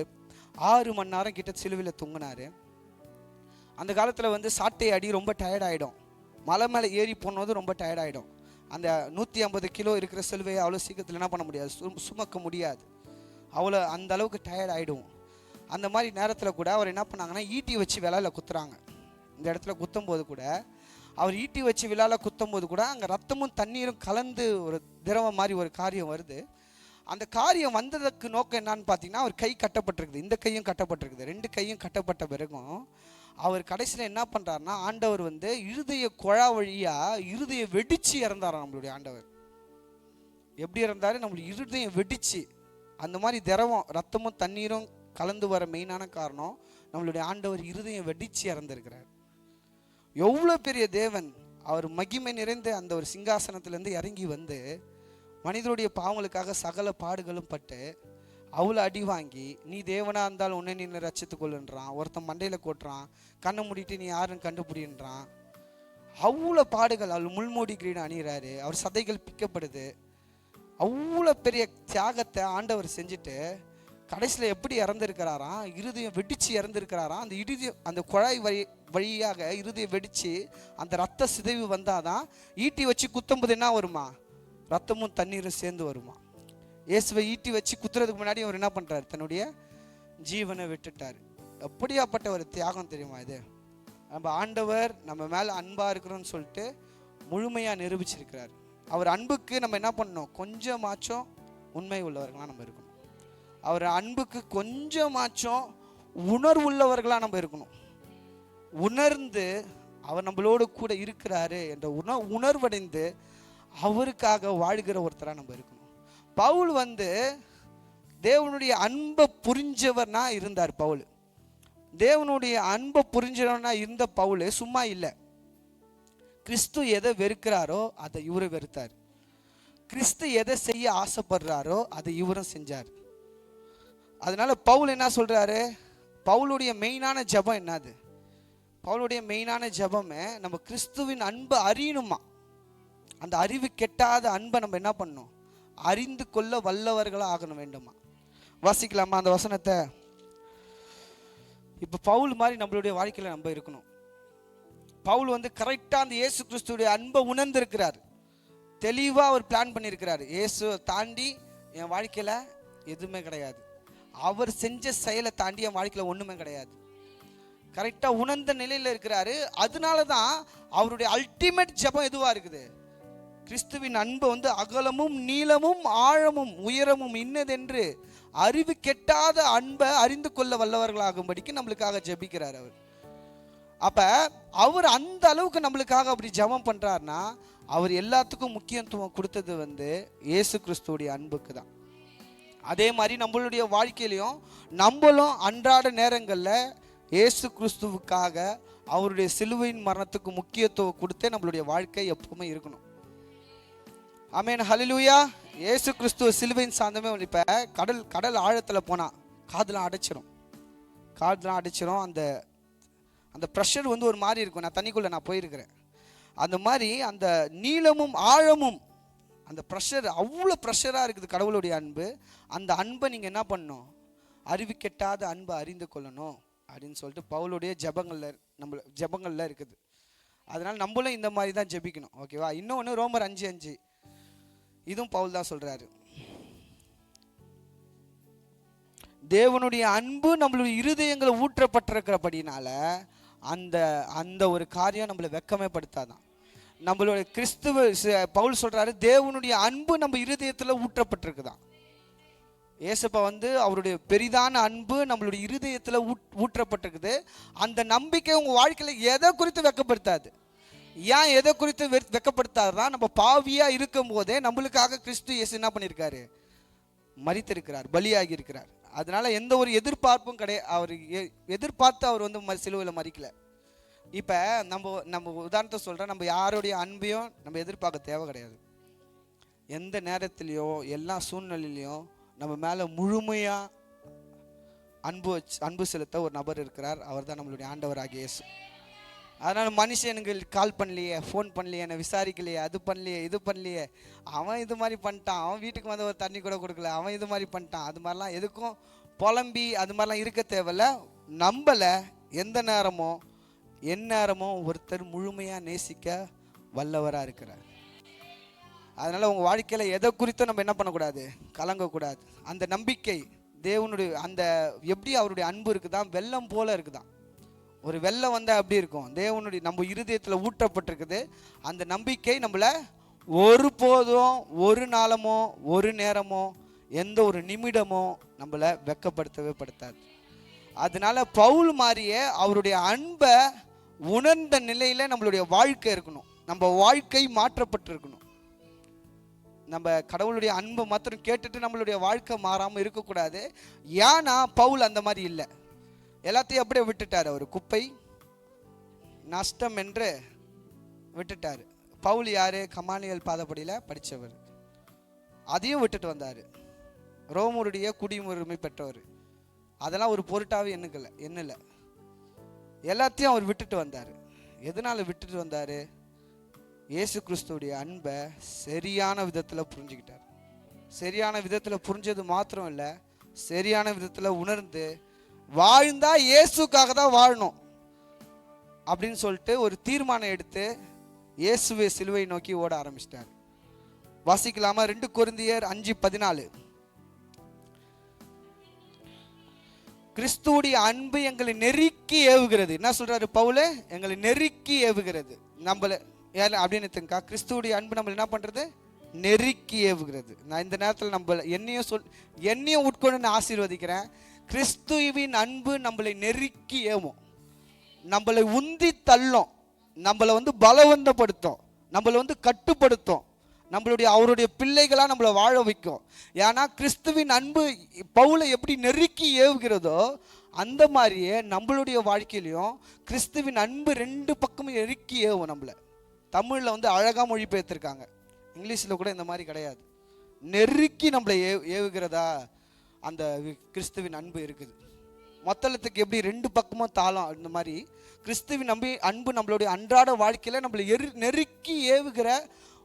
A: 6 மணி நேரம் கிட்ட சிலுவையில் தொங்கினார். அந்த காலத்தில் சாட்டை அடி ரொம்ப டயர்டாயிடும், மலை மேலே ஏறி போனது ரொம்ப டயர்டாயிடும். அந்த 150 கிலோ இருக்கிற சிலுவையை அவ்வளோ சீக்கிரத்தில் என்ன பண்ண முடியாது, சுமக்க முடியாது, அவ்வளோ அந்த அளவுக்கு டயர்ட் ஆகிடும். அந்த மாதிரி நேரத்தில் கூட அவர் என்ன பண்ணாங்கன்னா, ஈட்டி வச்சு விளால குத்துறாங்க. இந்த இடத்துல குத்தும் போது கூட, அவர் ஈட்டி வச்சு விழால குத்தும் போது கூட அங்கே ரத்தமும் தண்ணீரும் கலந்து ஒரு திரவம் மாதிரி ஒரு காரியம் வருது. அந்த காரியம் வந்ததுக்கு நோக்கம் என்னன்னு பார்த்தீங்கன்னா, அவர் கை கட்டப்பட்டிருக்குது, இந்த கையும் கட்டப்பட்டிருக்குது. 2 கையும் கட்டப்பட்ட பிறகும் அவர் கடைசியில் என்ன பண்ணுறாருன்னா, ஆண்டவர் இருதய குழா வழியாக இருதய வெடிச்சு இறந்தாராம். நம்மளுடைய ஆண்டவர் எப்படி இறந்தாரு? நம்மளுடைய இருதயம் வெடிச்சு, அந்த மாதிரி திரவம் ரத்தமும் தண்ணீரும் கலந்து வர மெயினான காரணம் நம்மளுடைய ஆண்டவர் இருதயம் வெடிச்சு இறந்திருக்கிறார். எவ்வளோ பெரிய தேவன்! அவர் மகிமை நிறைந்த அந்த ஒரு சிங்காசனத்திலேருந்து இறங்கி மனிதனுடைய பாவங்களுக்காக சகல பாடுகளும் பட்டு அவ்வளோ அடி வாங்கி, நீ தேவனாக இருந்தாலும் உன்னை நீ ரட்சித்துக் கொள்ளுன்றான். ஒருத்தன் மண்டையில் கொட்டுறான், கண்ணை மூடிட்டு நீ யாருன்னு கண்டுபிடின்றான். அவ்வளோ பாடுகள், அவர் முள்மூடி கிரீடம் அணிகிறாரு, அவர் சதைகள் பிக்கப்படுது. அவ்வளோ பெரிய தியாகத்தை ஆண்டவர் செஞ்சுட்டு கடைசியில் எப்படி இறந்துருக்கிறாராம்? இருதயம் வெடிச்சு இறந்துருக்கிறாராம். அந்த குழாய் வழியாக இருதயம் வெடிச்சு அந்த ரத்த சிதைவு வந்தாதான் ஈட்டி வச்சு குத்தும்போது என்ன வருமா? ரத்தமும் தண்ணீரும் சேர்ந்து வருமா? இயேசுவை ஈட்டி வச்சு குத்துறதுக்கு முன்னாடி அவர் என்ன பண்ணுறாரு? தன்னுடைய ஜீவனை விட்டுட்டார். எப்படியாப்பட்ட ஒரு தியாகம் தெரியுமா இது? நம்ம ஆண்டவர் நம்ம மேலே அன்பாக இருக்கிறோன்னு சொல்லிட்டு முழுமையாக நிரூபிச்சிருக்கிறார். அவர் அன்புக்கு நம்ம என்ன பண்ணணும்? கொஞ்சமாச்சும் உண்மை உள்ளவர்களாக நம்ம இருக்கணும். அவர் அன்புக்கு கொஞ்சமாச்சும் உணர்வுள்ளவர்களாக நம்ம இருக்கணும். உணர்ந்து அவர் நம்மளோடு கூட இருக்கிறாரு என்ற உணர்வடைந்து அவருக்காக வாழ்கிற ஒருத்தராக நம்ம இருக்கணும். பவுல் தேவனுடைய அன்பை புரிஞ்சவர்னா இருந்தார். பவுல் தேவனுடைய அன்பை புரிஞ்சவனா இருந்த பவுல் சும்மா இல்லை. கிறிஸ்து எதை வெறுக்கிறாரோ அதை இவரை வெறுத்தார். கிறிஸ்து எதை செய்ய ஆசைப்படுறாரோ அதை இவரும் செஞ்சார். அதனால பவுல் என்ன சொல்றாரு? பவுலுடைய மெயினான ஜெபம் என்னது? பவுலுடைய மெயினான ஜெபமே நம்ம கிறிஸ்துவின் அன்பை அறியணுமா. அந்த அறிவு கெட்டாத அன்பை நம்ம என்ன பண்ணணும்? அறிந்து கொள்ள வல்லவர்களாக ஆகணும் வேண்டுமா. வாசிக்கலாமா அந்த வசனத்தை? இப்போ பவுல் மாதிரி நம்மளுடைய வாழ்க்கையில் நம்ம இருக்கணும். பவுல் கரெக்டாக அந்த இயேசு கிறிஸ்துடைய அன்பை உணர்ந்திருக்கிறார். தெளிவாக அவர் பிளான் பண்ணியிருக்கிறார். இயேசு தாண்டி என் வாழ்க்கையில் எதுவுமே கிடையாது, அவர் செஞ்ச செயலை தாண்டி என் வாழ்க்கையில் ஒன்றுமே கிடையாது. கரெக்டாக உணர்ந்த நிலையில் இருக்கிறாரு. அதனால தான் அவருடைய அல்டிமேட் ஜெபம் எதுவாக இருக்குது? கிறிஸ்துவின் அன்பு அகலமும் நீளமும் ஆழமும் உயரமும் இன்னதென்று அறிவு கெட்டாத அன்பை அறிந்து கொள்ள வல்லவர்களாகும்படிக்கு நம்மளுக்காக ஜெபிக்கிறார் அவர். அப்ப அவர் அந்த அளவுக்கு நம்மளுக்காக அப்படி ஜெபம் பண்றாருன்னா அவர் எல்லாத்துக்கும் முக்கியத்துவம் கொடுத்தது இயேசு கிறிஸ்துவுடைய அன்புக்கு தான். அதே மாதிரி நம்மளுடைய வாழ்க்கையிலையும் நம்மளும் அன்றாட நேரங்களில் இயேசு கிறிஸ்துவுக்காக அவருடைய சிலுவையின் மரணத்துக்கு முக்கியத்துவம் கொடுத்தே நம்மளுடைய வாழ்க்கை எப்பவுமே இருக்கணும். ஆமென், ஹல்லேலூயா. இயேசு கிறிஸ்துவ சிலுவையின் சார்ந்தமே. இப்போ கடல் ஆழத்தில் போனால் காதெல்லாம் அடைச்சிரும். அந்த ப்ரெஷர் ஒரு மாதிரி இருக்கும். நான் தண்ணிக்குள்ளே போயிருக்கிறேன். அந்த மாதிரி அந்த நீளமும் ஆழமும் அந்த ப்ரெஷர் அவ்வளோ ப்ரெஷராக இருக்குது கடவுளுடைய அன்பு. அந்த அன்பை நீங்கள் என்ன பண்ணணும்? அறிவு கெட்டாத அன்பை அறிந்து கொள்ளணும் அப்படின்னு சொல்லிட்டு பவுலுடைய ஜெபங்களில் இருக்குது. அதனால் நம்மளும் இந்த மாதிரி தான் ஜெபிக்கணும். ஓகேவா? இன்னொன்று ரோமர் 5:5 இதுவும் பவுல் தான் சொல்கிறாரு. தேவனுடைய அன்பு நம்மளுடைய இருதயங்களை ஊற்றப்பட்டிருக்கிறபடினால அந்த ஒரு காரியம் நம்மளை வெக்கமே படுத்தாதான். நம்மளுடைய பவுல் சொல்றாரு, தேவனுடைய அன்பு நம்ம இருதயத்தில் ஊற்றப்பட்டிருக்குதான். ஏசப்பா அவருடைய பெரிதான அன்பு நம்மளுடைய இருதயத்தில் ஊற்றப்பட்டிருக்குது. அந்த நம்பிக்கை உங்கள் வாழ்க்கையில் எதை குறித்து வெக்கப்படுத்தாது. ஏன் எதை குறித்து வெக்கப்படுத்தாதுதான்? நம்ம பாவியா இருக்கும் போதே நம்மளுக்காக கிறிஸ்து இயேசு என்ன பண்ணியிருக்காரு? மரித்திருக்கிறார், பலியாகி இருக்கிறார். அதனால எந்த ஒரு எதிர்பார்ப்பும் கிடையாது. அவர் எதிர்பார்த்து அவர் சிலுவையில் மறிக்கல. இப்போ நம்ம உதாரணத்தை சொல்கிறேன். நம்ம யாருடைய அன்பையும் நம்ம எதிர்பார்க்க தேவை கிடையாது. எந்த நேரத்துலையோ எல்லா சூழ்நிலையிலையும் நம்ம மேலே முழுமையாக அன்பு செலுத்த ஒரு நபர் இருக்கிறார். அவர் தான் நம்மளுடைய ஆண்டவராகிய இயேசு. அதனால் மனுஷனுக்கு கால் பண்ணலையே, ஃபோன் பண்ணலையே, என்னை விசாரிக்கலையே, அது பண்ணலையே, இது பண்ணலையே, அவன் இது மாதிரி பண்ணிட்டான், அவன் வீட்டுக்கு ஒரு தண்ணி கூட கொடுக்கல, அவன் இது மாதிரி பண்ணிட்டான், அது மாதிரிலாம் எதுக்கும் புலம்பி அது மாதிரிலாம் இருக்க தேவையில்ல. நம்மளை எந்த நேரமோ எந்நேரமோ ஒருத்தர் முழுமையாக நேசிக்க வல்லவராக இருக்கிறார். அதனால் உங்கள் வாழ்க்கையில் எதை குறித்தும் நம்ம என்ன பண்ணக்கூடாது? கலங்கக்கூடாது. அந்த நம்பிக்கை தேவனுடைய எப்படி அவருடைய அன்பு இருக்குதான், வெள்ளம் போல இருக்குதான். ஒரு வெள்ளம் அப்படி இருக்கும். தேவனுடைய நம்ம இருதயத்தில் ஊற்றப்பட்டிருக்குது. அந்த நம்பிக்கை நம்மளை ஒருபோதும் ஒரு நாளமோ ஒரு நேரமோ எந்த ஒரு நிமிடமோ நம்மளை வெக்கப்படுத்தவே படுத்தாது. அதனால பவுல் மாதிரியே அவருடைய அன்பை உணர்ந்த நிலையில நம்மளுடைய வாழ்க்கை இருக்கணும். நம்ம வாழ்க்கை மாற்றப்பட்டிருக்கணும். நம்ம கடவுளுடைய அன்பை மாத்திரம் கேட்டுட்டு நம்மளுடைய வாழ்க்கை மாறாமல் இருக்கக்கூடாது. ஏன்னா பவுல் அந்த மாதிரி இல்லை. எல்லாத்தையும் அப்படியே விட்டுட்டார். அவர் குப்பை நஷ்டம் என்று விட்டுட்டார். பவுல் யாரு? கமானியல் பாதப்படியில் படித்தவர். அதையும் விட்டுட்டு வந்தார். ரோமருடைய குடியுரிமை பெற்றவர். அதெல்லாம் ஒரு பொருட்டாவே எண்ணல. எல்லாத்தையும் அவர் விட்டுட்டு வந்தார். எதனால விட்டுட்டு வந்தார்? இயேசு கிறிஸ்துடைய அன்பை சரியான விதத்தில் புரிஞ்சுக்கிட்டார். சரியான விதத்தில் புரிஞ்சது மாத்திரம் இல்லை, சரியான விதத்தில் உணர்ந்து வாழ்ந்தா இயேசுக்காக தான் வாழணும் அப்படின்னு சொல்லிட்டு ஒரு தீர்மானம் எடுத்து இயேசுவை சிலுவை நோக்கி ஓட ஆரம்பிச்சிட்டார். வாசிக்கலாமா? 2 கொரிந்தியர் 5:14. கிறிஸ்துவுடைய அன்பு எங்களை நெருக்கி ஏவுகிறது. என்ன சொல்றாரு பவுல்? எங்களை நெருக்கி ஏவுகிறது. நம்மள அப்படின்னு கிறிஸ்துவுடைய அன்பு நம்மள என்ன பண்றது? நெருக்கி ஏவுகிறது. நான் இந்த நேரத்தில் என்னையும் உட்கொண்டு நான் ஆசீர்வதிக்கிறேன். கிறிஸ்துவின் அன்பு நம்மளை நெருக்கி ஏவும், நம்மளை உந்தி தள்ளும். நம்மளை வந்து பலவந்தப்படுத்தும், நம்மளை வந்து கட்டுப்படுத்தும், அவருடைய பிள்ளைகளா நம்மளை வாழ வைக்கும். ஏன்னா கிறிஸ்துவின் அன்பு பவுலை எப்படி நெருக்கி ஏவுகிறதோ அந்த மாதிரியே நம்மளுடைய வாழ்க்கையிலையும் கிறிஸ்துவின் அன்பு ரெண்டு பக்கமும் நெருக்கி ஏவும். நம்மளை தமிழில் வந்து அழகாக மொழிபெயர்த்திருக்காங்க, இங்கிலீஷில் கூட இந்த மாதிரி கிடையாது. நெருக்கி நம்மளை ஏவுகிறதா அந்த கிறிஸ்துவின் அன்பு இருக்குது. மொத்தத்துக்கு எப்படி ரெண்டு பக்கமும் தாளம், இந்த மாதிரி கிறிஸ்துவின் அன்பு நம்மளுடைய அன்றாட வாழ்க்கையில் நம்மளை நெருக்கி ஏவுகிற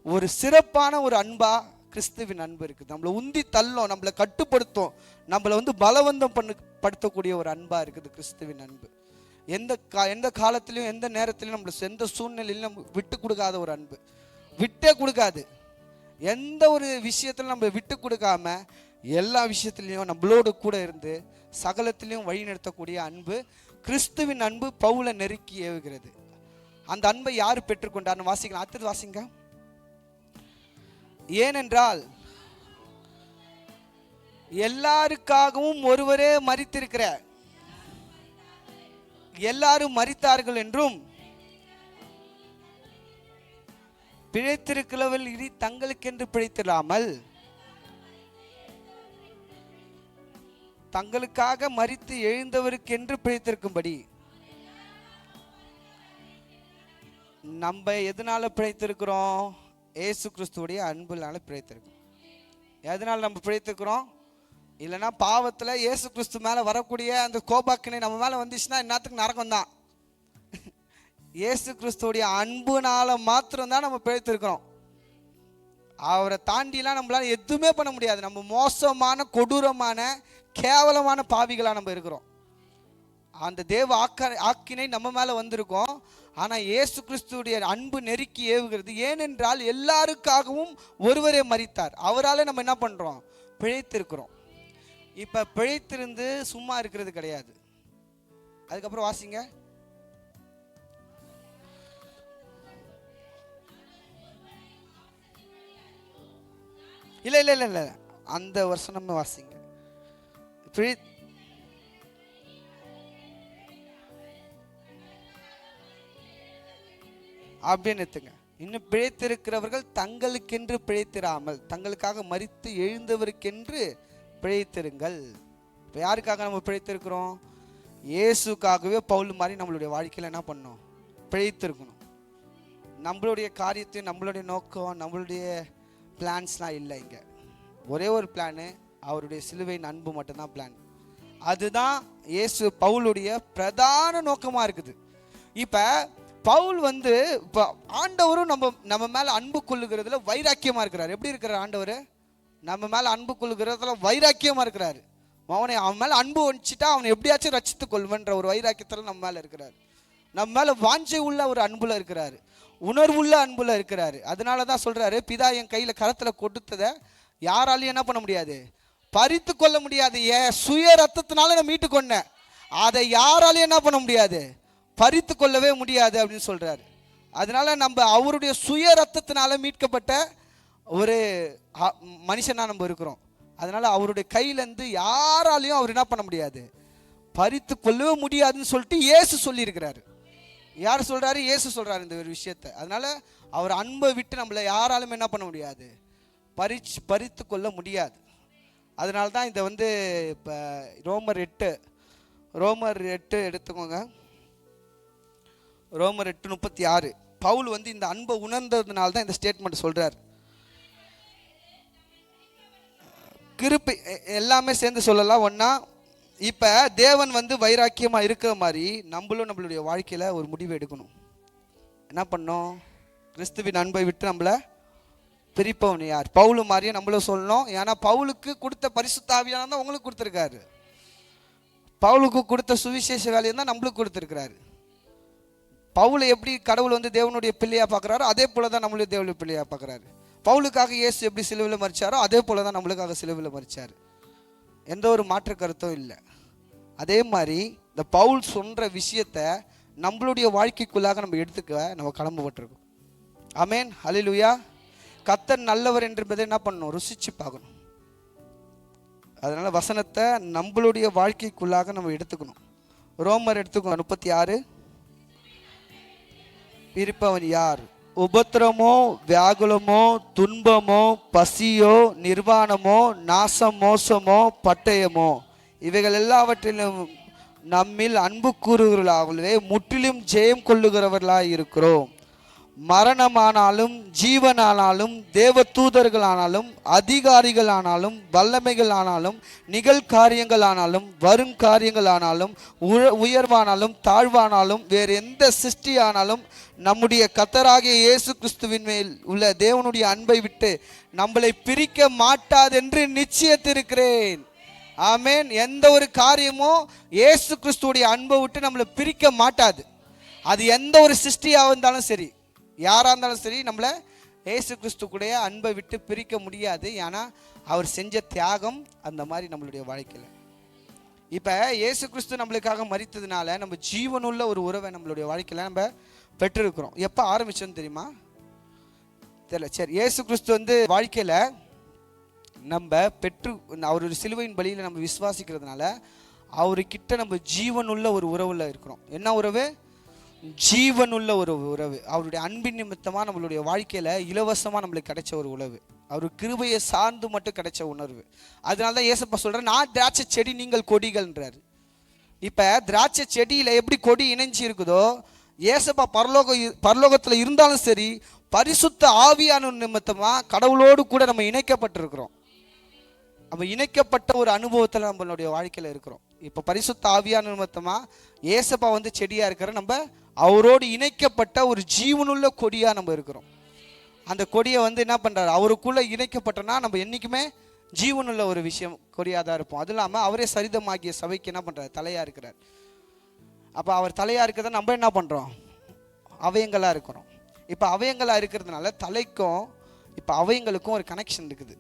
A: ஒரு சிறப்பான ஒரு அன்பா கிறிஸ்துவின் அன்பு இருக்குது. நம்மளை உந்தி தள்ளும், நம்மளை கட்டுப்படுத்தும், நம்மளை வந்து பலவந்தம் படுத்தக்கூடிய ஒரு அன்பா இருக்குது கிறிஸ்துவின் அன்பு. எந்த காலத்திலையும் எந்த நேரத்திலையும் நம்மளை எந்த சூழ்நிலையிலும் நம்ம விட்டு கொடுக்காத ஒரு அன்பு, விட்டே கொடுக்காது. எந்த ஒரு விஷயத்திலும் நம்ம விட்டு கொடுக்காம எல்லா விஷயத்திலையும் நம்மளோடு கூட இருந்து சகலத்திலையும் வழி நடத்தக்கூடிய அன்பு கிறிஸ்துவின் அன்பு பவுலை நெருக்கி ஏவுகிறது. அந்த அன்பை யார் பெற்றுக்கொண்டார்னு வாசிக்கலாம். அடுத்தது வாசிங்க. ஏனென்றால் எல்லாருக்காகவும் ஒருவரே மரித்திருக்கிற, எல்லாரும் மரித்தார்கள் என்றும் பிழைத்திருக்கிறவர்கள் இனி தங்களுக்கென்று பிழைத்திடாமல் தங்களுக்காக மரித்து எழுந்தவருக்கென்று பிழைத்திருக்கும்படி. நம்ம எதனால பிழைத்திருக்கிறோம்? ஏசு கிறிஸ்துவுடைய அன்புனால பிழைத்திருக்கிறோம். எதனால நம்ம பிழைத்திருக்கிறோம்? இல்லைன்னா பாவத்தில் இயேசு கிறிஸ்து மேலே வரக்கூடிய அந்த கோபாக்கினை நம்ம மேலே வந்துச்சுன்னா என்னத்துக்கு நரகம் தான். இயேசு கிறிஸ்துவோடைய அன்புனால மாத்திரம்தான் நம்ம பிழைத்திருக்கிறோம். அவரை தாண்டிலாம் நம்மளால எதுவுமே பண்ண முடியாது. நம்ம மோசமான கொடூரமான கேவலமான பாவிகளாக நம்ம இருக்கிறோம். அந்த தேவ ஆக்கினை நம்ம மேலே வந்திருக்கோம். ஆனால் இயேசு கிறிஸ்துடைய அன்பு நெருக்கி ஏவுகிறது. ஏனென்றால் எல்லாருக்காகவும் ஒருவரே மரித்தார். அவரால் நம்ம என்ன பண்ணுறோம்? பிழைத்திருக்கிறோம். இப்போ பிழைத்திருந்து சும்மா இருக்கிறது கிடையாது. அதுக்கப்புறம் வாசிங்க. இல்லை இல்லை இல்லை இல்லை அந்த வசனமே வாசிங்க. அப்படின்னு எடுத்துங்க. இன்னும் பிழைத்திருக்கிறவர்கள் தங்களுக்கென்று பிழைத்திராமல் தங்களுக்காக மரித்து எழுந்தவருக்கென்று பிழைத்திருங்கள். இப்போ யாருக்காக நம்ம பிழைத்திருக்கிறோம்? இயேசுக்காகவே பவுல் மாதிரி நம்மளுடைய வாழ்க்கையில் என்ன பண்ணணும்? பிழைத்திருக்கணும். நம்மளுடைய காரியத்தையும் நம்மளுடைய நோக்கம் நம்மளுடைய பிளான்ஸ்லாம் இல்லை. இங்கே ஒரே ஒரு பிளானு, அவருடைய சிலுவையின் அன்பு மட்டும்தான் பிளான். அதுதான் இயேசு பவுலுடைய பிரதான நோக்கமாக இருக்குது. இப்போ பவுல் வந்து இப்போ ஆண்டவரும் நம்ம மேலே அன்பு கொள்ளுகிறதுல வைராக்கியமாக இருக்கிறார். எப்படி இருக்கிறார் ஆண்டவர்? நம்ம மேலே அன்பு கொள்ளுகிறதுல வைராக்கியமாக இருக்கிறாரு. அவன் மேலே அன்பு வச்சுட்டா அவனை எப்படியாச்சும் ரட்சித்து கொள்வன்ற ஒரு வைராக்கியத்தில் நம்ம மேலே இருக்கிறார். நம்ம மேலே வாஞ்சை உள்ள ஒரு அன்புல இருக்கிறாரு, உணர்வுள்ள அன்புல இருக்கிறாரு. அதனால தான் சொல்றாரு, பிதா என் கையில் கரத்தில் கொடுத்ததை யாராலையும் என்ன பண்ண முடியாது? பறித்து கொள்ள முடியாது. சுய ரத்தத்தினால நான் மீட்டு கொண்டேன், அதை யாராலையும் என்ன பண்ண முடியாது? பறித்து கொள்ளவே முடியாது அப்படின்னு சொல்றாரு. அதனால நம்ம அவருடைய சுய ரத்தத்தினால மீட்கப்பட்ட ஒரு மனுஷனா நம்ம இருக்கிறோம். அதனால அவருடைய கையிலேருந்து யாராலையும் அவர் என்ன பண்ண முடியாது? பறித்து கொள்ளவே முடியாதுன்னு சொல்லிட்டு இயேசு சொல்லியிருக்கிறாரு. யார் சொல்றாரு? இயேசு சொல்றாரு இந்த ஒரு விஷயத்தை. அதனால அவர் அன்பை விட்டு நம்மளை யாராலும் என்ன பண்ண முடியாது? பறித்து கொள்ள முடியாது. அதனால தான் இதை வந்து இப்போ ரோமர் 8 எடுத்துக்கோங்க. ரோமர் 8:36 பவுல் வந்து இந்த அன்பை உணர்ந்ததுனால தான் இந்த ஸ்டேட்மெண்ட் சொல்றார். கிருபை எல்லாமே சேர்ந்து சொல்லலாம் ஒன்னா. இப்போ தேவன் வந்து வைராக்கியமாக இருக்கிற மாதிரி நம்மளுடைய வாழ்க்கையில் ஒரு முடிவு எடுக்கணும். என்ன பண்ணோம்? கிறிஸ்துவின் அன்பை விட்டு நம்மளை பிரிப்பவன் யார்? பவுலு மாதிரியே நம்மளும் சொல்லணும். ஏன்னா பவுலுக்கு கொடுத்த பரிசுத்த ஆவியானவர் தான் உங்களுக்கு கொடுத்துருக்காரு. பவுலுக்கு கொடுத்த சுவிசேஷ வேலையை தான் நம்மளுக்கு கொடுத்துருக்கிறாரு. பவுலை எப்படி கடவுள் வந்து தேவனுடைய பிள்ளையாக பார்க்குறாரோ அதே போல தான் நம்மளுடைய தேவனுடைய பிள்ளையாக பார்க்குறாரு. பவுலுக்காக இயேசு எப்படி சிலுவையில் மரிச்சாரோ அதே போல தான் நம்மளுக்காக சிலுவையில் மரிச்சார். எந்த ஒரு மாற்று கருத்தும் இல்லை. அதே மாதிரி இந்த பவுல் சொல்கிற விஷயத்த நம்மளுடைய வாழ்க்கைக்குள்ளாக நம்ம எடுத்துக்க நம்ம கடமைப்பட்டிருக்கோம். ஆமென், ஹல்லேலூயா. கர்த்தர் நல்லவர் என்பதை என்ன பண்ணணும்? ருசிச்சு பார்க்கணும். அதனால வசனத்தை நம்மளுடைய வாழ்க்கைக்குள்ளாக நம்ம எடுத்துக்கணும். ரோமர் எடுத்துக்கணும் 36 இருப்பவன் யார்? உபத்திரமோ, வியாகுலமோ, துன்பமோ, பசியோ, நிர்வாணமோ, நாசம், மோசமோ, பட்டயமோ, இவைகள் எல்லாவற்றிலும் நம்மில் அன்பு கூறுகிறவர்களாகவே முற்றிலும் ஜெயம் கொள்ளுகிறவர்களாய் இருக்கிறோம். மரணமானாலும் ஜீவனானாலும் தேவ தூதர்களானாலும் அதிகாரிகளானாலும் வல்லமைகளானாலும் நிகழ்காரியங்களானாலும் வரும் காரியங்களானாலும் உயர்வானாலும் தாழ்வானாலும் வேறு எந்த சிருஷ்டியானாலும் நம்முடைய கர்த்தராகிய இயேசு கிறிஸ்துவின் மேல் உள்ள தேவனுடைய அன்பை விட்டு நம்மளை பிரிக்க மாட்டாதென்று நிச்சயத்திருக்கிறேன். ஆமேன். எந்த ஒரு காரியமும் இயேசு கிறிஸ்துவுடைய அன்பை விட்டு நம்மளை பிரிக்க மாட்டாது. அது எந்த ஒரு சிருஷ்டியாக இருந்தாலும் சரி, யாராக இருந்தாலும் சரி, நம்மளை இயேசு கிறிஸ்துக்குடைய அன்பை விட்டு பிரிக்க முடியாது. ஏன்னா அவர் செஞ்ச தியாகம் அந்த மாதிரி நம்மளுடைய வாழ்க்கையில். இப்போ இயேசு கிறிஸ்து நம்மளுக்காக மரித்ததுனால நம்ம ஜீவனுள்ள ஒரு உறவை நம்மளுடைய வாழ்க்கையில் நம்ம பெற்றிருக்கிறோம். எப்போ ஆரம்பிச்சோன்னு தெரியுமா? தெரியல. சரி, இயேசு கிறிஸ்து வாழ்க்கையில் நம்ம பெற்று அவருடைய சிலுவையின் பலியில் நம்ம விசுவாசிக்கிறதுனால அவர்கிட்ட நம்ம ஜீவனுள்ள ஒரு உறவுல இருக்கிறோம். என்ன உறவு? ஜீவனுள்ள ஒரு உறவு. அவருடைய அன்பின் நிமித்தமாக நம்மளுடைய வாழ்க்கையில் இலவசமாக நம்மளுக்கு கிடைச்ச ஒரு உறவு. அவர் கிருபையை சார்ந்து மட்டும் கிடைச்ச உணர்வு. அதனால தான் ஏசப்பா சொல்கிறேன், நான் திராட்சை செடி, நீங்கள் கொடிகள்ன்றார். இப்போ திராட்சை செடியில் எப்படி கொடி இணைஞ்சி இருக்குதோ, ஏசப்பா பரலோகத்தில் இருந்தாலும் சரி, பரிசுத்த ஆவியான நிமித்தமாக கடவுளோடு கூட நம்ம இணைக்கப்பட்டிருக்கிறோம். நம்ம இணைக்கப்பட்ட ஒரு அனுபவத்தில் நம்மளுடைய வாழ்க்கையில் இருக்கிறோம். இப்போ பரிசுத்த ஆவியான நிமித்தமாக ஏசப்பா செடியாக இருக்கிற நம்ம அவரோடு இணைக்கப்பட்ட ஒரு ஜீவனுள்ள கொடியாக நம்ம இருக்கிறோம். அந்த கொடியை என்ன பண்ணுறாரு? அவருக்குள்ளே இணைக்கப்பட்டோன்னா நம்ம என்றைக்குமே ஜீவனுள்ள ஒரு விஷயம் கொடியாக தான் இருப்போம். அது இல்லாமல் அவரே சரிதமாகிய சபைக்கு என்ன பண்ணுறாரு? தலையாக இருக்கிறார். அப்போ அவர் தலையாக இருக்கிறத நம்ம என்ன பண்ணுறோம்? அவயங்களாக இருக்கிறோம். இப்போ அவயங்களாக இருக்கிறதுனால தலைக்கும் இப்போ அவயங்களுக்கும் ஒரு கனெக்ஷன் இருக்குது.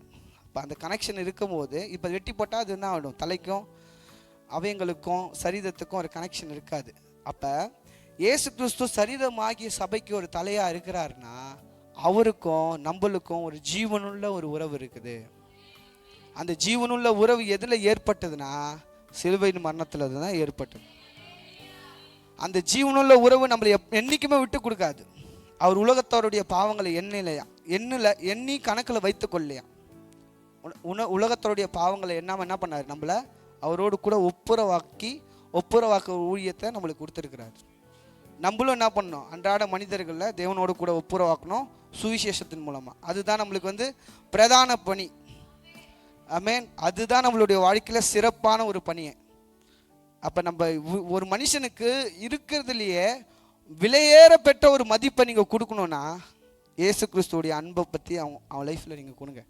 A: இப்போ அந்த கனெக்ஷன் இருக்கும்போது இப்போ வெட்டி போட்டால் அது என்ன ஆகிடும்? தலைக்கும் அவயங்களுக்கும் சரீரத்துக்கும் ஒரு கனெக்ஷன் இருக்காது. அப்போ இயேசு கிறிஸ்து சரீரமாகிய சபைக்கு ஒரு தலையாக இருக்கிறாருன்னா அவருக்கும் நம்மளுக்கும் ஒரு ஜீவனுள்ள ஒரு உறவு இருக்குது. அந்த ஜீவனுள்ள உறவு எதில் ஏற்பட்டதுன்னா சிலுவையின் மரணத்தில் தான் ஏற்பட்டது. அந்த ஜீவனுள்ள உறவு நம்மளை என்றைக்குமே விட்டு கொடுக்காது. அவர் உலகத்தோருடைய பாவங்களை எண்ணி கணக்கில் வைத்து கொள்ளையா. உலகத்தோருடைய பாவங்களை என்ன பண்ணார்? நம்மளை அவரோடு கூட ஒப்புரவாக்க ஊழியத்தை நம்மளுக்கு கொடுத்துருக்கிறார். நம்மளும் என்ன பண்ணணும்? அன்றாட மனிதர்களில் தேவனோடு கூட ஒப்புரவாக்கணும் சுவிசேஷத்தின் மூலமாக. அதுதான் நம்மளுக்கு பிரதான பணி. ஆமென். அதுதான் நம்மளுடைய வாழ்க்கையில் சிறப்பான ஒரு பணியை. அப்போ நம்ம ஒரு மனுஷனுக்கு இருக்கிறதுலையே விலையேற பெற்ற ஒரு மதிப்பை நீங்கள் கொடுக்கணுன்னா இயேசு கிறிஸ்துவோடைய அன்பை பற்றி அவன் லைஃப்பில் நீங்கள் கொடுங்க.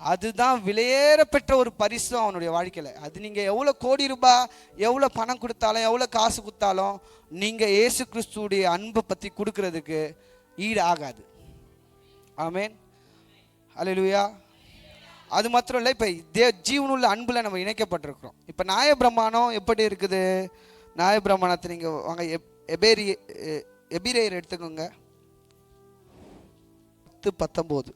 A: அதுதான் விலையேற பெற்ற ஒரு பரிசு அவனுடைய வாழ்க்கையில். அது நீங்கள் எவ்வளோ கோடி ரூபாய், எவ்வளோ பணம் கொடுத்தாலும், எவ்வளோ காசு கொடுத்தாலும் நீங்கள் இயேசு கிறிஸ்துவோடைய அன்பை பற்றி கொடுக்கறதுக்கு ஈடு ஆகாது. ஆமென். அல்லேலூயா. அது மாத்திரம் இல்லை, இப்போ ஜீவனுள்ள அன்பில் நம்ம இணைக்கப்பட்டிருக்கிறோம். இப்போ நியாயப்பிரமாணம் எப்படி இருக்குது? நியாயப்பிரமாணத்தை நீங்கள் வாங்க எபிரேயர் எடுத்துக்கோங்க. 10:19.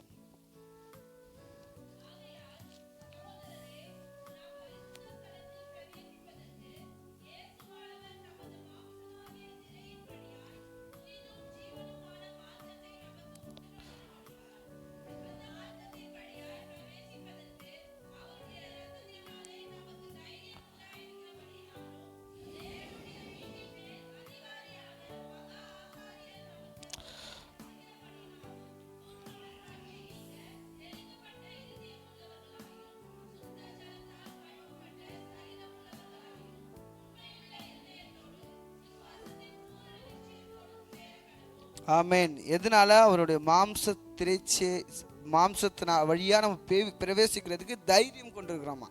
A: ஆமேன். எதனால? அவருடைய மாம்சத்தின வழியாக நம்ம பிரவேசிக்கிறதுக்கு தைரியம் கொண்டிருக்கிறோமா.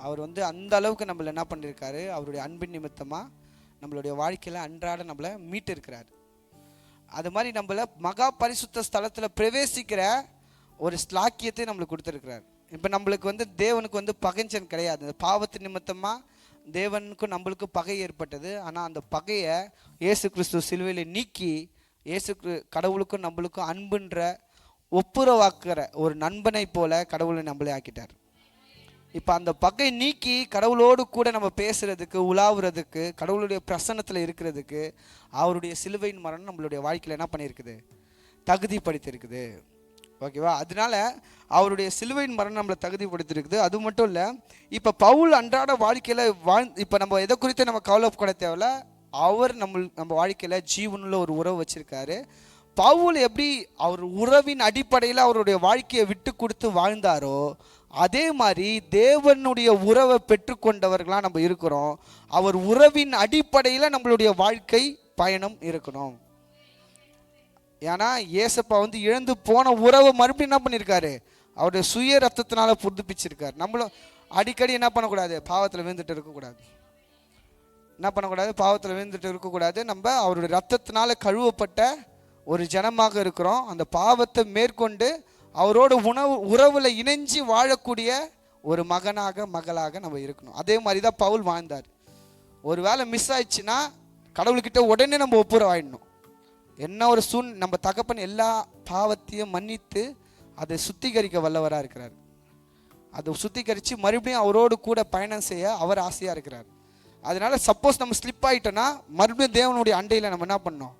A: அவர் அந்த அளவுக்கு நம்மளை என்ன பண்ணியிருக்காரு? அவருடைய அன்பின் நிமித்தமாக நம்மளுடைய வாழ்க்கையில் அன்றாட நம்மளை மீட்டு இருக்கிறார். அது மாதிரி நம்மளை மகா பரிசுத்த ஸ்தலத்தில் பிரவேசிக்கிற ஒரு ஸ்லாக்கியத்தை நம்மளுக்கு கொடுத்துருக்கிறார். இப்போ நம்மளுக்கு தேவனுக்கு பகைஞ்சன் கிடையாது. அந்த பாவத்து நிமித்தமாக தேவனுக்கும் நம்மளுக்கும் பகை ஏற்பட்டது. ஆனால் அந்த பகையை இயேசு கிறிஸ்து சிலுவையில் நீக்கி கடவுளுக்கும் நம்மளுக்கும் அன்புன்ற ஒப்புரவாக்குற ஒரு நண்பனை போல கடவுளை நம்மளே ஆக்கிட்டார். இப்போ அந்த பகை நீக்கி கடவுளோடு கூட நம்ம பேசுறதுக்கு, உலாவுறதுக்கு, கடவுளுடைய பிரசன்னத்தில் இருக்கிறதுக்கு அவருடைய சிலுவையின் மரணம் நம்மளுடைய வாழ்க்கையில் என்ன பண்ணியிருக்குது? தகுதிப்படுத்தியிருக்குது. ஓகேவா? அதனால அவருடைய சிலுவையின் மரணம் நம்மளை தகுதிப்படுத்தியிருக்குது. அது மட்டும் இல்லை, இப்போ பவுல் அன்றாட வாழ்க்கையில் இப்போ நம்ம எதை குறித்து நம்ம கவலைப்பட தேவையில்ல. அவர் நம்ம வாழ்க்கையில் ஜீவனுள்ள ஒரு உறவு வச்சிருக்காரு. பவுல் எப்படி அவர் உறவின் அடிப்படையில் அவருடைய வாழ்க்கையை விட்டு கொடுத்து வாழ்ந்தாரோ, அதே மாதிரி தேவனுடைய உறவை பெற்றுக்கொண்டவர்களாக நம்ம இருக்கிறோம். அவர் உறவின் அடிப்படையில் நம்மளுடைய வாழ்க்கை பயணம் இருக்கணும். ஏன்னா ஏசப்பா இழந்து போன உறவை மறுபடியும் என்ன பண்ணியிருக்காரு? அவருடைய சுய ரத்தத்தினால புதுப்பிச்சிருக்காரு. நம்மளும் அடிக்கடி என்ன பண்ணக்கூடாது? பாவத்தில் விழுந்துட்டு இருக்கக்கூடாது. என்ன பண்ணக்கூடாது? பாவத்தில் விழுந்துட்டு இருக்கக்கூடாது. நம்ம அவருடைய ரத்தத்தினால கழுவப்பட்ட ஒரு ஜனமாக இருக்கிறோம். அந்த பாவத்தை மேற்கொண்டு அவரோட உறவில் இணைஞ்சு வாழக்கூடிய ஒரு மகளாக நம்ம இருக்கணும். அதே மாதிரி தான் பவுல் வாழ்ந்தார். ஒரு வேளை மிஸ் ஆயிடுச்சுன்னா கடவுள்கிட்ட உடனே நம்ம ஒப்புரவாயிடணும். என்ன ஒரு நம்ம தகப்பன் எல்லா பாவத்தையும் மன்னித்து அதை சுத்திகரிக்க வல்லவராக இருக்கிறார். அதை சுத்திகரித்து மறுபடியும் அவரோடு கூட பயணம் செய்ய அவர் ஆசையாக இருக்கிறார். அதனால சப்போஸ் நம்ம ஸ்லிப் ஆகிட்டோன்னா மறுபடியும் தேவனுடைய அண்டையில் நம்ம என்ன பண்ணணும்?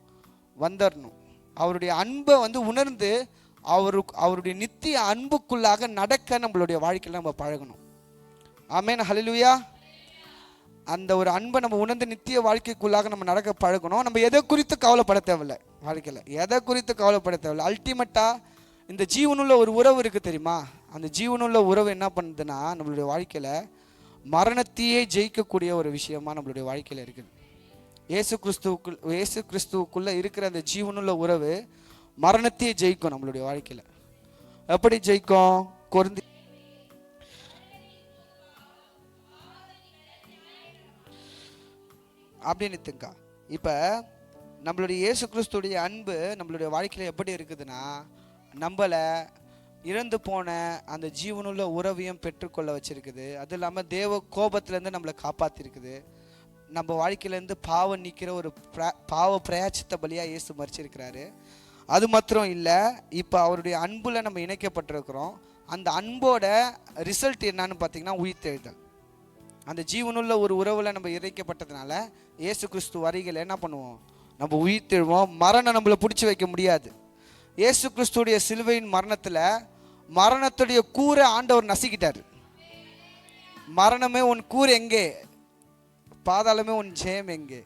A: வந்துடணும். அவருடைய அன்பை உணர்ந்து அவருடைய நித்திய அன்புக்குள்ளாக நடக்க நம்மளுடைய வாழ்க்கையில் நம்ம பழகணும். ஆமென், ஹல்லேலூயா. அந்த ஒரு அன்பை நம்ம உணர்ந்து நித்திய வாழ்க்கைக்குள்ளாக நம்ம நடக்க பழகணும். நம்ம எதை குறித்து கவலைப்பட தேவையில்லை. வாழ்க்கையில் எதை குறித்து கவலைப்பட தேவையில்லை. அல்டிமேட்டாக இந்த ஜீவனுள்ள ஒரு உறவு இருக்குது தெரியுமா? அந்த ஜீவனுள்ள உறவு என்ன பண்ணுதுன்னா நம்மளுடைய வாழ்க்கையில் மரணத்தையே ஜெயிக்கக்கூடிய ஒரு விஷயமா நம்மளுடைய வாழ்க்கையில் இருக்குது. இயேசு கிறிஸ்துவுக்குள்ள இருக்கிற அந்த ஜீவனுள்ள உறவு மரணத்தையே ஜெயிக்கும் நம்மளுடைய வாழ்க்கையில். எப்படி ஜெயிக்கும்? கொரிந்தி அப்படின்னுக்கா. இப்போ நம்மளுடைய இயேசு கிறிஸ்துடைய அன்பு நம்மளுடைய வாழ்க்கையில் எப்படி இருக்குதுன்னா, நம்மளை இறந்து போன அந்த ஜீவனுள்ள உறவையும் பெற்றுக்கொள்ள வச்சிருக்குது. அது இல்லாமல் தேவ கோபத்திலேருந்து நம்மளை காப்பாற்றிருக்குது. நம்ம வாழ்க்கையிலேருந்து பாவம் நீக்கிற ஒரு பாவ பிரயாச்சித்த பலியாக இயேசு மரிச்சிருக்கிறாரு. அது மாத்திரம் இல்லை, இப்போ அவருடைய அன்புல நம்ம இணைக்கப்பட்டிருக்கிறோம். அந்த அன்போட ரிசல்ட் என்னன்னு பார்த்தீங்கன்னா உயிர்த்தெழுதல். அந்த ஜீவனுள்ள ஒரு உறவில் நம்ம இணைக்கப்பட்டதுனால இயேசு கிறிஸ்து வருகையில் என்ன பண்ணுவோம்? நம்ம உயிர்த்தெழுவோம். மரணம் நம்மளை பிடிச்சி வைக்க முடியாது. இயேசு கிறிஸ்துடைய சிலுவையின் மரணத்தில் மரணத்துடைய கூரை ஆண்டவர் நசுக்கிட்டார். மரணமே உன் கூர் எங்கே? பாதாளமே உன் ஜெயம் எங்கே?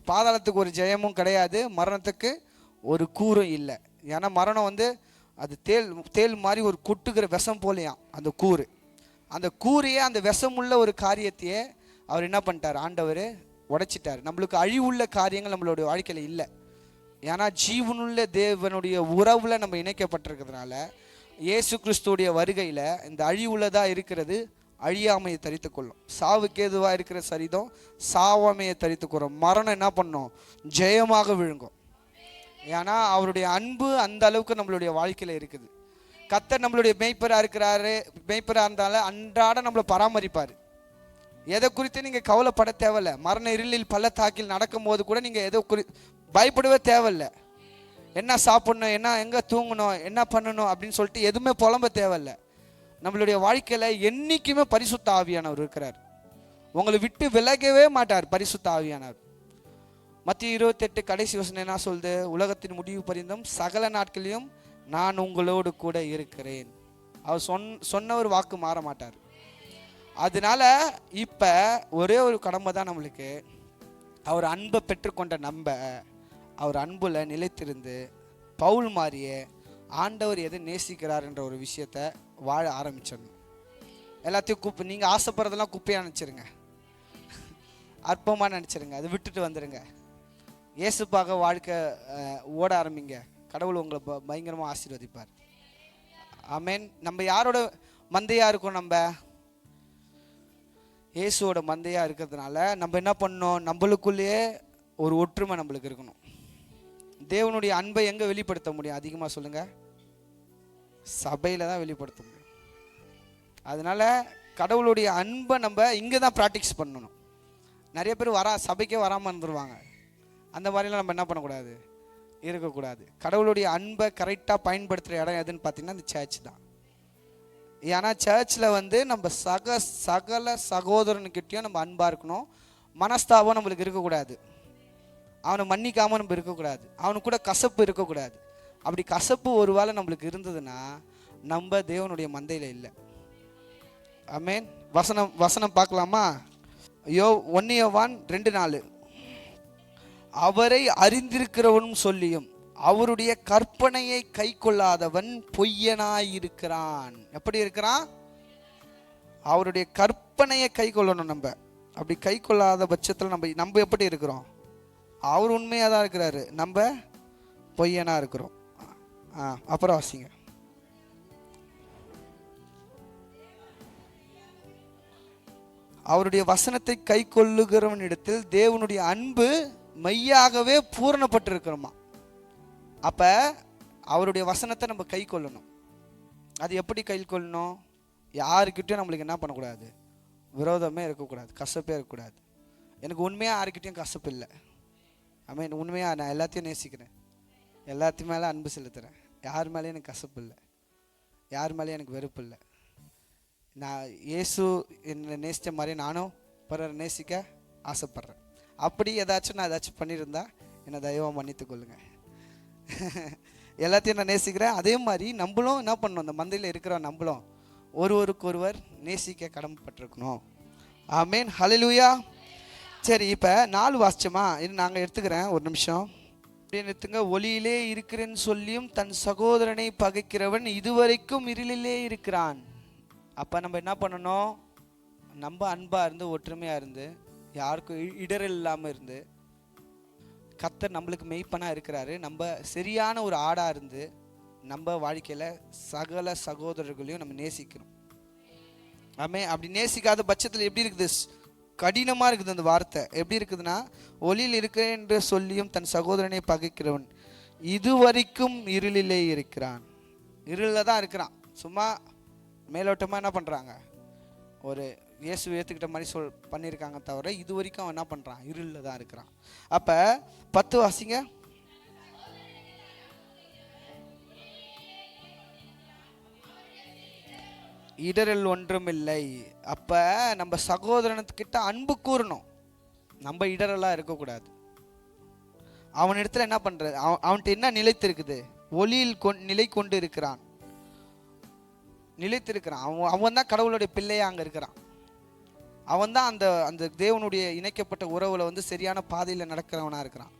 A: பாதாளத்துக்கு ஒரு ஜெயமும் கிடையாது, மரணத்துக்கு ஒரு கூரும் இல்லை. ஏன்னா மரணம் அது தேல் மாதிரி ஒரு கொட்டுகிற விஷம் போலையாம் அந்த கூறு. அந்த கூரையே அந்த விஷமுள்ள ஒரு காரியத்தையே அவர் என்ன பண்ணிட்டார்? ஆண்டவர் உடைச்சிட்டார். நம்மளுக்கு அழிவுள்ள காரியங்கள் நம்மளுடைய வாழ்க்கையில் இல்லை. ஏன்னா ஜீவனுள்ள தேவனுடைய உறவில் நம்ம இணைக்கப்பட்டிருக்கிறதுனால இயேசு கிறிஸ்துடைய வருகையில் இந்த அழிவுள்ளதாக இருக்கிறது அழியாமையை தரித்துக்கொள்ளும். சாவுக்கு ஏதுவாக இருக்கிற சரிதம் சாவாமையை தரித்துக்கொள்ளும். மரணம் என்ன பண்ணும்? ஜெயமாக விழுங்கும். ஏன்னா அவருடைய அன்பு அந்த அளவுக்கு நம்மளுடைய வாழ்க்கையில் இருக்குது. கர்த்தர் நம்மளுடைய மேய்ப்பராக இருக்கிறாரு. மேய்ப்பராக இருந்தாலும் அன்றாட நம்மளை பராமரிப்பார். எதை குறித்து நீங்கள் கவலைப்பட தேவையில்லை. மரண இருளில் பள்ளத்தாக்கில் நடக்கும் போது கூட நீங்கள் எதை பயப்படவே தேவையில்லை. என்ன சாப்பிடணும், என்ன எங்கே தூங்கணும், என்ன பண்ணணும் அப்படின்னு சொல்லிட்டு எதுவுமே புலம்ப தேவையில்லை. நம்மளுடைய வாழ்க்கையில் என்றைக்குமே பரிசுத்த ஆவியானவர் இருக்கிறார். உங்களை விட்டு விலகவே மாட்டார் பரிசுத்த ஆவியானவர். மத்திய 28 கடைசி வசனம் என்ன சொல்லுது? உலகத்தின் முடிவு பரிந்தும் சகல நாட்களையும் நான் உங்களோடு கூட இருக்கிறேன். அவர் சொன்ன ஒரு வாக்கு மாற மாட்டார். அதனால இப்போ ஒரே ஒரு கடமை தான் நம்மளுக்கு. அவர் அன்பை பெற்றுக்கொண்ட அவர் அன்புல நிலைத்திருந்து பவுல் மாதிரியே ஆண்டவர் எதை நேசிக்கிறார் என்ற ஒரு விஷயத்தை வாழ ஆரம்பிச்சிடணும். எல்லாத்தையும் நீங்கள் ஆசைப்படுறதெல்லாம் குப்பையாக நினச்சிருங்க, அற்பமாக நினச்சிருங்க, அதை விட்டுட்டு வந்துடுங்க. இயேசுப்பாக வாழ்க்கை ஓட ஆரம்பிங்க. கடவுள் உங்களை பயங்கரமாக ஆசீர்வதிப்பார். ஆமென். நம்ம யாரோட மந்தையாக இருக்கோம்? நம்ம இயேசுவோட மந்தையாக இருக்கிறதுனால நம்ம என்ன பண்ணணும்? நம்மளுக்குள்ளேயே ஒரு ஒற்றுமை நம்மளுக்கு இருக்கணும். தேவனுடைய அன்பை எங்கே வெளிப்படுத்த முடியும்? அதிகமாக சொல்லுங்கள், சபையில் தான் வெளிப்படுத்த முடியும். அதனால் கடவுளுடைய அன்பை நம்ம இங்கே தான் ப்ராக்டிஸ் பண்ணணும். நிறைய பேர் சபைக்கே வராமல் இருந்துருவாங்க. அந்த மாதிரிலாம் நம்ம என்ன பண்ணக்கூடாது? இருக்கக்கூடாது. கடவுளுடைய அன்பை கரெக்டாக பயன்படுத்துகிற இடம் எதுன்னு பார்த்தீங்கன்னா இந்த சர்ச் தான். ஏன்னா சர்ச்சில் வந்து நம்ம சகல சகோதரனுக்கிட்டையும் நம்ம அன்பாக இருக்கணும். மனஸ்தாபம் நம்மளுக்கு இருக்கக்கூடாது. அவனை மன்னிக்காமல் நம்ம இருக்கக்கூடாது. அவனுக்கு கூட கசப்பு இருக்கக்கூடாது. அப்படி கசப்பு ஒரு வேளை நம்மளுக்கு இருந்ததுன்னா நம்ம தேவனுடைய மந்தையில் இல்லை. ஆமென். வசனம் பார்க்கலாமா? 1 யோவான் 2:4. அவரை அறிந்திருக்கிறவனும் சொல்லியும் அவருடைய கற்பனையை கை கொள்ளாதவன் பொய்யனாயிருக்கிறான். எப்படி இருக்கிறான்? அவருடைய கற்பனையை கை கொள்ளணும். நம்ம அப்படி கை கொள்ளாத பட்சத்தில் நம்ம எப்படி இருக்கிறோம்? அவர் உண்மையாக தான் இருக்கிறாரு, நம்ம பொய்யனா இருக்கிறோம். அப்புறம் வாசிங்க. அவருடைய வசனத்தை கை கொள்ளுகிறவனிடத்தில் தேவனுடைய அன்பு மெய்யாகவே பூரணப்பட்டிருக்கிறோமா. அப்ப அவருடைய வசனத்தை நம்ம கை கொள்ளணும். அது எப்படி கை கொள்ளணும்? யாருக்கிட்டையும் நம்மளுக்கு என்ன பண்ணக்கூடாது? விரோதமே இருக்கக்கூடாது, கசப்பே இருக்கக்கூடாது. எனக்கு உண்மையாக யாருக்கிட்டையும் கசப்பு இல்லை. ஆமென். உண்மையாக நான் எல்லாத்தையும் நேசிக்கிறேன், எல்லாத்தையும் மேலே அன்பு செலுத்துகிறேன். யார் மேலேயும் எனக்கு கசப்பு இல்லை, யார் மேலேயும் எனக்கு வெறுப்பு இல்லை. நான் இயேசு என்னை நேசித்த மாதிரி நானும் பிறரை நேசிக்க ஆசைப்பட்றேன். அப்படி நான் ஏதாச்சும் பண்ணியிருந்தா என்னை தயவாக மன்னித்து கொள்ளுங்க. எல்லாத்தையும் நான் நேசிக்கிறேன். அதே மாதிரி நம்மளும் என்ன பண்ணணும்? அந்த மந்தையில் இருக்கிற நம்மளும் ஒருவருக்கொருவர் நேசிக்க கடமைப்பட்டிருக்கணும். ஆமேன். ஹல்லேலூயா. சரி, இப்போ 4 வாசிச்சோமா? இது நாங்கள் எடுத்துக்கிறேன், ஒரு நிமிஷம் அப்படின்னு எடுத்துங்க. ஒளியிலே இருக்கிறேன்னு சொல்லியும் தன் சகோதரனை பகைக்கிறவன் இதுவரைக்கும் இருளிலே இருக்கிறான். அப்போ நம்ம என்ன பண்ணணும்? நம்ம அன்பாக இருந்து ஒற்றுமையாக இருந்து யாருக்கும் இடரல் இல்லாமல் இருந்து கர்த்தர் நம்மளுக்கு மெய்ப்பனாக இருக்கிறாரு. நம்ம சரியான ஒரு ஆடாக இருந்து நம்ம வாழ்க்கையில் சகல சகோதரர்களையும் நம்ம நேசிக்கணும். ஆமே. அப்படி நேசிக்காத பட்சத்தில் எப்படி இருக்குது? கடினமாக இருக்குது அந்த வார்த்தை. எப்படி இருக்குதுன்னா, ஒளியில் இருக்கிறேன் என்று சொல்லியும் தன் சகோதரனை பகைக்கிறவன் இதுவரைக்கும் இருளிலே இருக்கிறான். இருளில் தான் இருக்கிறான். சும்மா மேலோட்டமாக என்ன பண்ணுறாங்க? ஒரு இயேசு ஏற்றுக்கிட்ட மாதிரி பண்ணியிருக்காங்க தவிர இது வரைக்கும் அவன் என்ன பண்ணுறான்? இருளில் தான் இருக்கிறான். அப்போ 10 வாசிங்க. இடரல் ஒன்றுமில்லை. அப்போ நம்ம சகோதரனுக்கிட்ட அன்பு கூறணும். நம்ம இடரெல்லாம் இருக்கக்கூடாது. அவனிடத்துல என்ன பண்ணுறது? அவன்கிட்ட என்ன நிலைத்திருக்குது? ஒளியில் நிலை கொண்டு இருக்கிறான், நிலைத்திருக்கிறான். அவன் தான் கடவுளுடைய பிள்ளையாக அங்கே இருக்கிறான். அவன் தான் அந்த தேவனுடைய இணைக்கப்பட்ட உறவில் வந்து சரியான பாதையில் நடக்கிறவனாக இருக்கிறான்.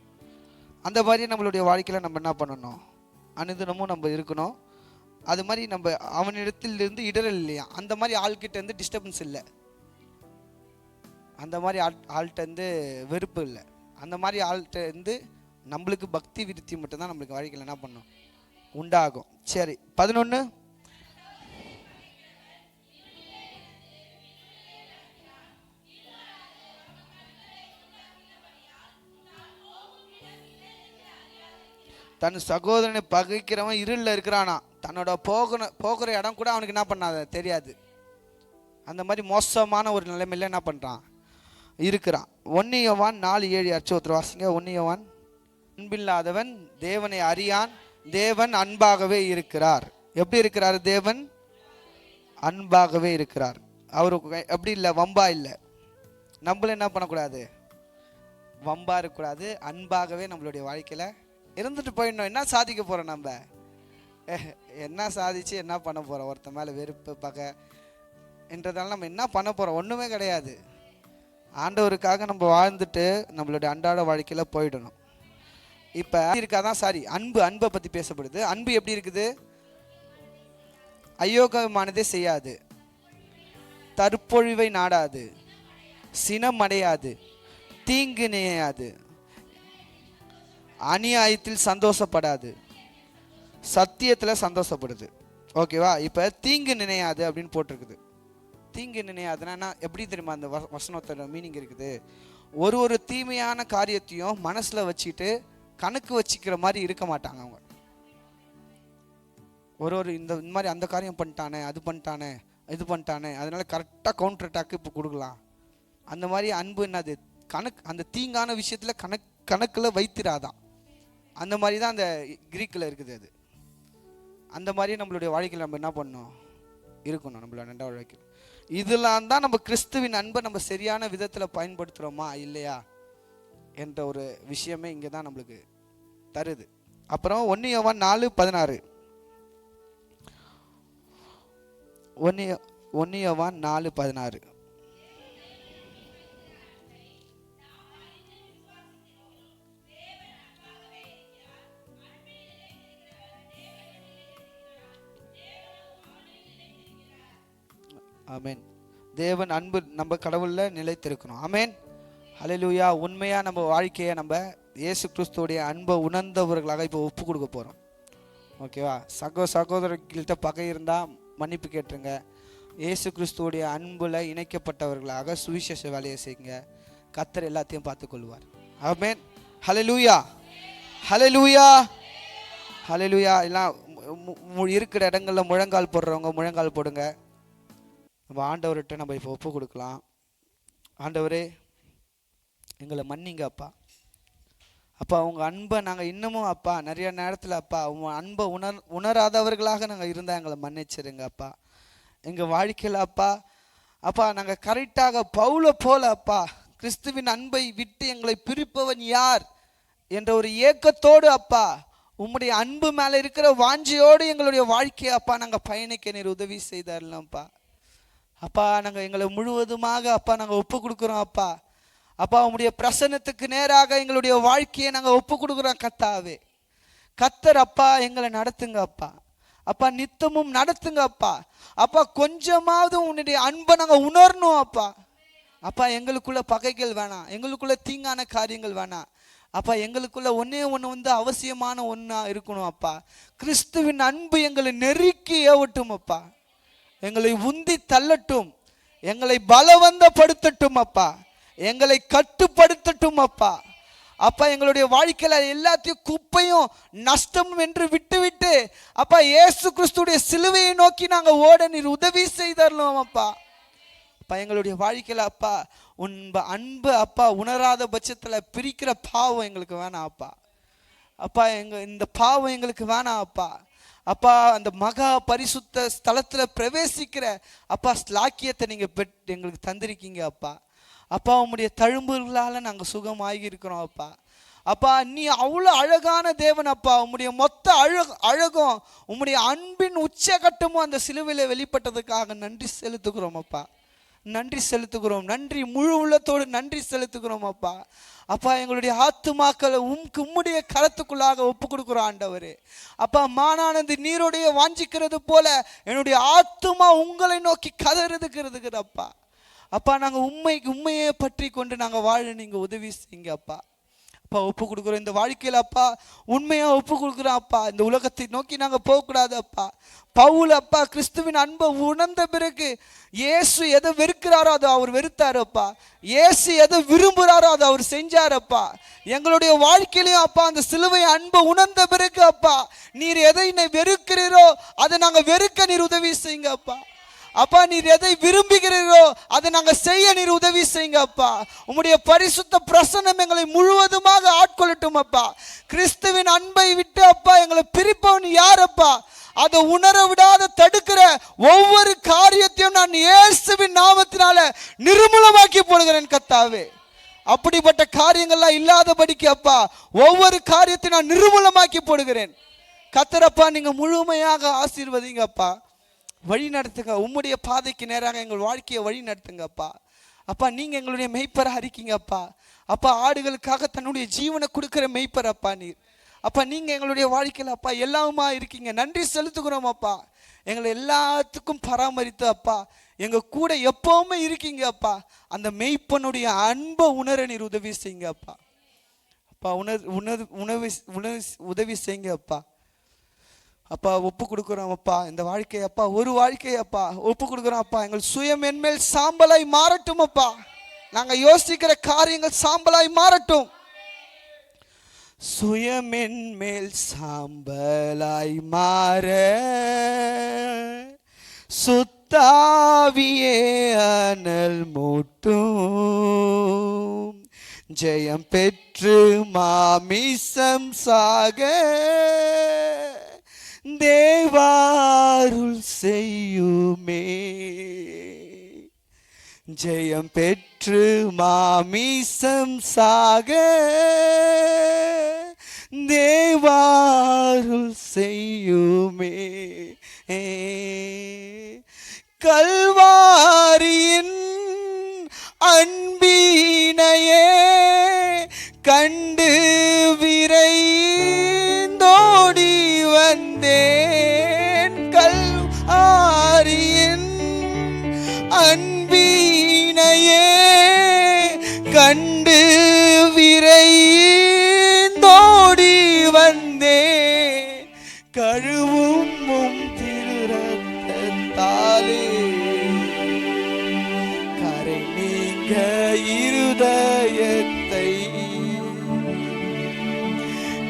A: அந்த மாதிரி நம்மளுடைய வாழ்க்கையில் நம்ம என்ன பண்ணணும்? அனுதினமும் நம்ம இருக்கணும். அது மாதிரி நம்ம அவனிடத்திலிருந்து இடரல் இல்லையா, அந்த மாதிரி ஆள்கிட்ட இருந்து டிஸ்டர்பன்ஸ் இல்லை, அந்த மாதிரி ஆள்கிட்ட இருந்து வெறுப்பு இல்லை, அந்த மாதிரி ஆள்கிட்ட இருந்து நம்மளுக்கு பக்தி விருத்தி மட்டும்தான் நம்மளுக்கு வாழ்க்கையில் என்ன பண்ணும்? உண்டாகும். சரி, 11. தன் சகோதரனை பகைக்கிறவன் இருளில் இருக்கிறானா. தன்னோட போகிற இடம் கூட அவனுக்கு என்ன பண்ணாத தெரியாது. அந்த மாதிரி மோசமான ஒரு நிலைமையில என்ன பண்ணுறான்? இருக்கிறான். 1 யோவான் 4:7 அச்சோத்திர வாசிங்க. 1 யோவான். அன்பில்லாதவன் தேவனை அறியான், தேவன் அன்பாகவே இருக்கிறார். எப்படி இருக்கிறார்? தேவன் அன்பாகவே இருக்கிறார். அவருக்கு எப்படி இல்லை? வம்பா இல்லை. நம்மளும் என்ன பண்ணக்கூடாது? வம்பா இருக்கக்கூடாது. அன்பாகவே நம்மளுடைய வாழ்க்கையில் இருந்துட்டு போயிடணும். என்ன சாதிக்க போகிறோம்? நம்ம என்ன சாதிச்சு என்ன பண்ண போகிறோம்? ஒருத்த மேலே வெறுப்பு பகை என்றதால நம்ம என்ன பண்ண போகிறோம்? ஒன்றுமே கிடையாது. ஆண்டவருக்காக நம்ம வாழ்ந்துட்டு நம்மளுடைய அன்றாட வாழ்க்கையில் போயிடணும். இப்போ இருக்காதான் சாரி, அன்பை பற்றி பேசப்படுது. அன்பு எப்படி இருக்குது? அயோக்கியமானதே செய்யாது, தற்பொழிவை நாடாது, சினம் அடையாது, தீங்கு நினையாது, அநியாயத்தில் சந்தோஷப்படாது, சத்தியத்தில் சந்தோஷப்படுது. ஓகேவா? இப்போ தீங்கு நினையாது அப்படின்னு போட்டிருக்குது. தீங்கு நினையாதுன்னா எப்படி தெரியுமா? அந்த வசனத்தோட மீனிங் இருக்குது. ஒரு தீமையான காரியத்தையும் மனசில் வச்சுக்கிட்டு கணக்கு வச்சுக்கிற மாதிரி இருக்க மாட்டாங்க அவங்க. இந்த மாதிரி அந்த காரியம் பண்ணிட்டானே, அது பண்ணிட்டானே, இது பண்ணிட்டானே, அதனால கரெக்டாக கவுண்டர் அட்டாக்கு இப்போ கொடுக்கலாம். அந்த மாதிரி அன்பு என்னது? அந்த தீங்கான விஷயத்தில் கணக்கில் வைத்திராதான். அந்த மாதிரி தான் அந்த கிரீக்கில் இருக்குது. அது அந்த மாதிரி நம்மளுடைய வாழ்க்கையில் நம்ம என்ன பண்ணணும்? இருக்கணும் நம்மளோட அன்றாட வாழ்க்கையில். இதெல்லாம் தான் நம்ம கிறிஸ்துவின் அன்பை நம்ம சரியான விதத்தில் பயன்படுத்துகிறோமா இல்லையா என்ற ஒரு விஷயமே இங்கே தான் நம்மளுக்கு தருது. அப்புறம் 1 யோவான் 4:16, 1 யோவான் 4:16. ஆமென். தேவன் அன்பு நம்ம கடவுள்ல நிலைத்திருக்கணும். ஆமென். ஹல்லேலூயா. உண்மையா நம்ம வாழ்க்கையை நம்ம இயேசு கிறிஸ்துவோடைய அன்பை உணர்ந்தவர்களாக இப்போ ஒப்பு கொடுக்க போறோம். ஓகேவா? சகோதரர்கள்ட்ட பகை இருந்தா மன்னிப்பு கேட்டுருங்க. இயேசு கிறிஸ்துவோடைய அன்புல இணைக்கப்பட்டவர்களாக சுவிசேஷ வேலையை செய்யுங்க. கர்த்தர் எல்லாத்தையும் பார்த்துக் கொள்வார். ஆமென். ஹல்லேலூயா. ஹல்லேலூயா. ஹல்லேலூயா. எல்லாம் இருக்கிற இடங்கள்ல முழங்கால் போடுறவங்க முழங்கால் போடுங்க. நம்ம ஆண்டவர்கிட்ட நம்ம இப்போ ஒப்பு கொடுக்கலாம். ஆண்டவரே, எங்களை மன்னிங்க அப்பா. அப்பா, உங்கள் அன்பை நாங்கள் இன்னமும் அப்பா நிறைய நேரத்தில் அப்பா உங்கள் அன்பை உணராதவர்களாக நாங்கள் இருந்தால் எங்களை மன்னிச்சிருங்க அப்பா. எங்கள் வாழ்க்கையில் அப்பா அப்பா நாங்கள் கரெக்டாக பவுலை போல அப்பா கிறிஸ்துவின் அன்பை விட்டு எங்களை பிரிப்பவன் யார் என்ற ஒரு ஏக்கத்தோடு அப்பா உம்முடைய அன்பு மேலே இருக்கிற வாஞ்சியோடு எங்களுடைய வாழ்க்கையை அப்பா நாங்கள் பயணிக்க நீர் உதவி செய்தார்லப்பா. அப்பா நாங்கள் எங்களை முழுவதுமாக அப்பா நாங்கள் ஒப்பு கொடுக்குறோம் அப்பா. அப்பா உம்முடைய பிரசன்னத்துக்கு நேராக எங்களுடைய வாழ்க்கையை நாங்கள் ஒப்பு கொடுக்குறோம் கர்த்தாவே. கர்த்தர் அப்பா எங்களை நடத்துங்க அப்பா. அப்பா நித்தமும் நடத்துங்க அப்பா. அப்பா கொஞ்சமாவது உன்னுடைய அன்பை நாங்கள் உணரணும் அப்பா. அப்பா எங்களுக்குள்ள பகைகள் வேணாம், எங்களுக்குள்ள தீங்கான காரியங்கள் வேணாம் அப்பா. எங்களுக்குள்ள ஒன்னே ஒன்று வந்து அவசியமான ஒன்றா இருக்கணும் அப்பா. கிறிஸ்துவின் அன்பு எங்களை நெருக்கி ஏவட்டும் அப்பா. எங்களை உந்தி தள்ளட்டும், எங்களை பலவந்தப்படுத்தட்டும் அப்பா, எங்களை கட்டுப்படுத்தட்டும் அப்பா. அப்பா எங்களுடைய வாழ்க்கையில எல்லாத்தையும் குப்பையும் நஷ்டமும் என்று விட்டு அப்பா இயேசு கிறிஸ்துடைய சிலுவையை நோக்கி நாங்க ஓட நீர் உதவி செய்தரலாம் அப்பா. அப்பா எங்களுடைய வாழ்க்கையில அப்பா உன் அன்பு அப்பா உணராத பட்சத்துல பிரிக்கிற பாவம் எங்களுக்கு வேணாம் அப்பா. அப்பா இந்த பாவம் எங்களுக்கு வேணாம் அப்பா. அப்பா அந்த மகா பரிசுத்த ஸ்தலத்துல பிரவேசிக்கிற அப்பா ஸ்லாக்கியத்தை நீங்க எங்களுக்கு தந்திருக்கீங்க அப்பா. அப்பா உம்முடைய தழும்புகளால நாங்க சுகமாகி இருக்கிறோம் அப்பா. அப்பா நீ அவ்வளோ அழகான தேவன் அப்பா. உம்முடைய மொத்த அழகும் உம்முடைய அன்பின் உச்சகட்டமும் அந்த சிலுவையில வெளிப்பட்டதுக்காக நன்றி செலுத்துகிறோம் அப்பா. நன்றி செலுத்துகிறோம். நன்றி, முழு உள்ளத்தோடு நன்றி செலுத்துகிறோம் அப்பா. அப்பா எங்களுடைய ஆத்துமாக்களை உம்முடைய கரத்துக்குள்ளாக ஒப்பு கொடுக்குறோம் ஆண்டவரே. அப்பா மானானது நீரோடைய வாஞ்சிக்கிறது போல என்னுடைய ஆத்துமா உங்களை நோக்கி கதறுதுக்கிறது அப்பா. அப்பா நாங்கள் உண்மையே பற்றி கொண்டு நாங்கள் வாழ நீங்கள் உதவி செய்யுங்க அப்பா. அப்பா ஒப்பு கொடுக்குறோம் இந்த வாழ்க்கையில் அப்பா உண்மையாக ஒப்பு கொடுக்குறோம் அப்பா. இந்த உலகத்தை நோக்கி நாங்கள் போகக்கூடாது அப்பா. பவுல் அப்பா கிறிஸ்துவின் அன்பை உணர்ந்த பிறகு இயேசு எதை வெறுக்கிறாரோ அதை அவர் வெறுத்தாரப்பா. இயேசு எதை விரும்புகிறாரோ அதை அவர் செஞ்சாரப்பா. எங்களுடைய வாழ்க்கையிலையும் அப்பா அந்த சிலுவை அன்பை உணர்ந்த பிறகு அப்பா நீர் எதை வெறுக்கிறீரோ அதை நாங்கள் வெறுக்க நீர் உதவி செய்யுங்க அப்பா. அப்பா நீர் எதை விரும்புகிறீரோ அதை நாங்கள் செய்ய நீர் உதவி செய்யுங்க அப்பா. உம்முடைய பரிசுத்த பிரசன்னம் எங்களை முழுவதுமாக ஆட்கொள்ளட்டும் அப்பா. கிறிஸ்துவின் அன்பை விட்டு அப்பா எங்களை பிரிப்பவன் யார் அப்பா? அதை உணர விடாத தடுக்கிற ஒவ்வொரு காரியத்தையும் நான் இயேசுவின் நாமத்தினால நிர்மூலமாக்கி போடுகிறேன் கர்த்தாவே. அப்படிப்பட்ட காரியங்கள்லாம் இல்லாதபடிக்கு அப்பா ஒவ்வொரு காரியத்தையும் நான் நிர்மூலமாக்கி போடுகிறேன் கர்த்தரப்பா. நீங்க முழுமையாக ஆசீர்வதிங்க அப்பா. வழி நடத்துங்க, உம்முடைய பாதைக்கு நேராக எங்கள் வாழ்க்கையை வழி நடத்துங்கப்பா. அப்பா நீங்க எங்களுடைய மெய்ப்பராக இருக்கீங்க அப்பா. அப்பா ஆடுகளுக்காக தன்னுடைய ஜீவனை கொடுக்கிற மெய்ப்பர் அப்பா நீர். அப்பா நீங்க எங்களுடைய வாழ்க்கையில் அப்பா எல்லாமா இருக்கீங்க. நன்றி செலுத்துகிறோம் அப்பா. எங்களை எல்லாத்துக்கும் பராமரித்து அப்பா எங்க கூட எப்பவுமே இருக்கீங்க அப்பா. அந்த மெய்ப்பனுடைய அன்பை உணர நீர் உதவி செய்யுங்க அப்பா. அப்பா உதவி செய்யுங்க அப்பா. அப்பா ஒப்பு கொடுக்குறோம் அப்பா இந்த வாழ்க்கையை அப்பா ஒரு வாழ்க்கையை அப்பா ஒப்பு கொடுக்குறோம் அப்பா. எங்கள் சுயம் என்மேல் சாம்பலாய் மாறட்டும் அப்பா. நாங்கள் யோசிக்கிற காரியங்கள் சாம்பலாய் மாறட்டும். சுயம் என்மேல் சாம்பலாய் மாற சுத்தாவியே அனல் மூட்டும். ஜெயம் பெற்று மாமிசம் சாக தேவாருள் செய்யுமே. ஜெயம் பெற்று மாமிசம் சாக தேவாருள் செய்யுமே. கல்வாரியின் அன்பினையே கண்டு விரைந்தோடி வந்தேன். கல்வாரியின் அன்பினையே கண்டு விரைந்தோடி வந்தேன். கழுவும் திருரத்தத்தாலே கரை நீங்க இருதயத்தை,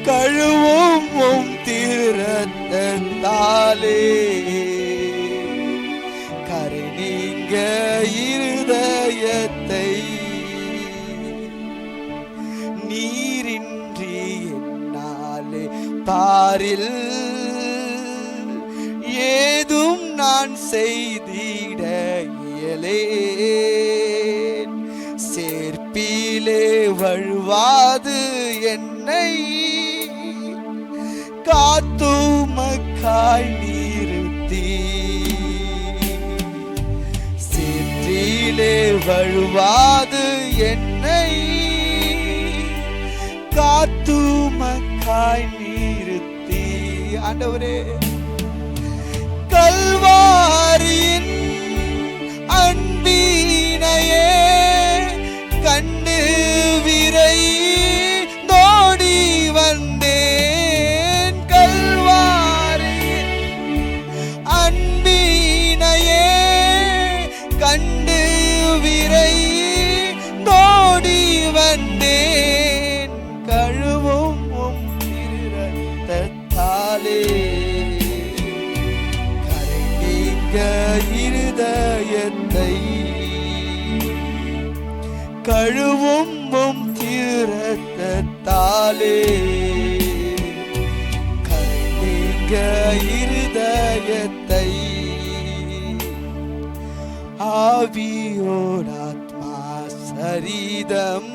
A: கழுவும் திருரத்தத்தாலே கரை நீங்க இருதயத்தை. நீரின்றி என்னாலே பாரில் ஏதும் நான் செய்திட இயலேன். சேர்ப்பிலே வழுவாது என்னை காத்துமக்காய் நிறுத்தி, சேற்றிலே வழுவாது என்னை காத்துமக்காய் நிறுத்தி. ஆண்டவரே, கல்வாரியின் அன்பினையே கண்டு விரைந்தோடி வந்தேன். கல்வாரியின் அன்பினையே கண்டு விரைந்தோடி வந்தேன். கழுவும் திருரத்தத்தாலே கரை நீங்க இருதயத்தை, கழுவும் திருரத்தத்தாலே கரை நீங்க இருதயத்தை. ஆவியோடாத்மா சரீதம்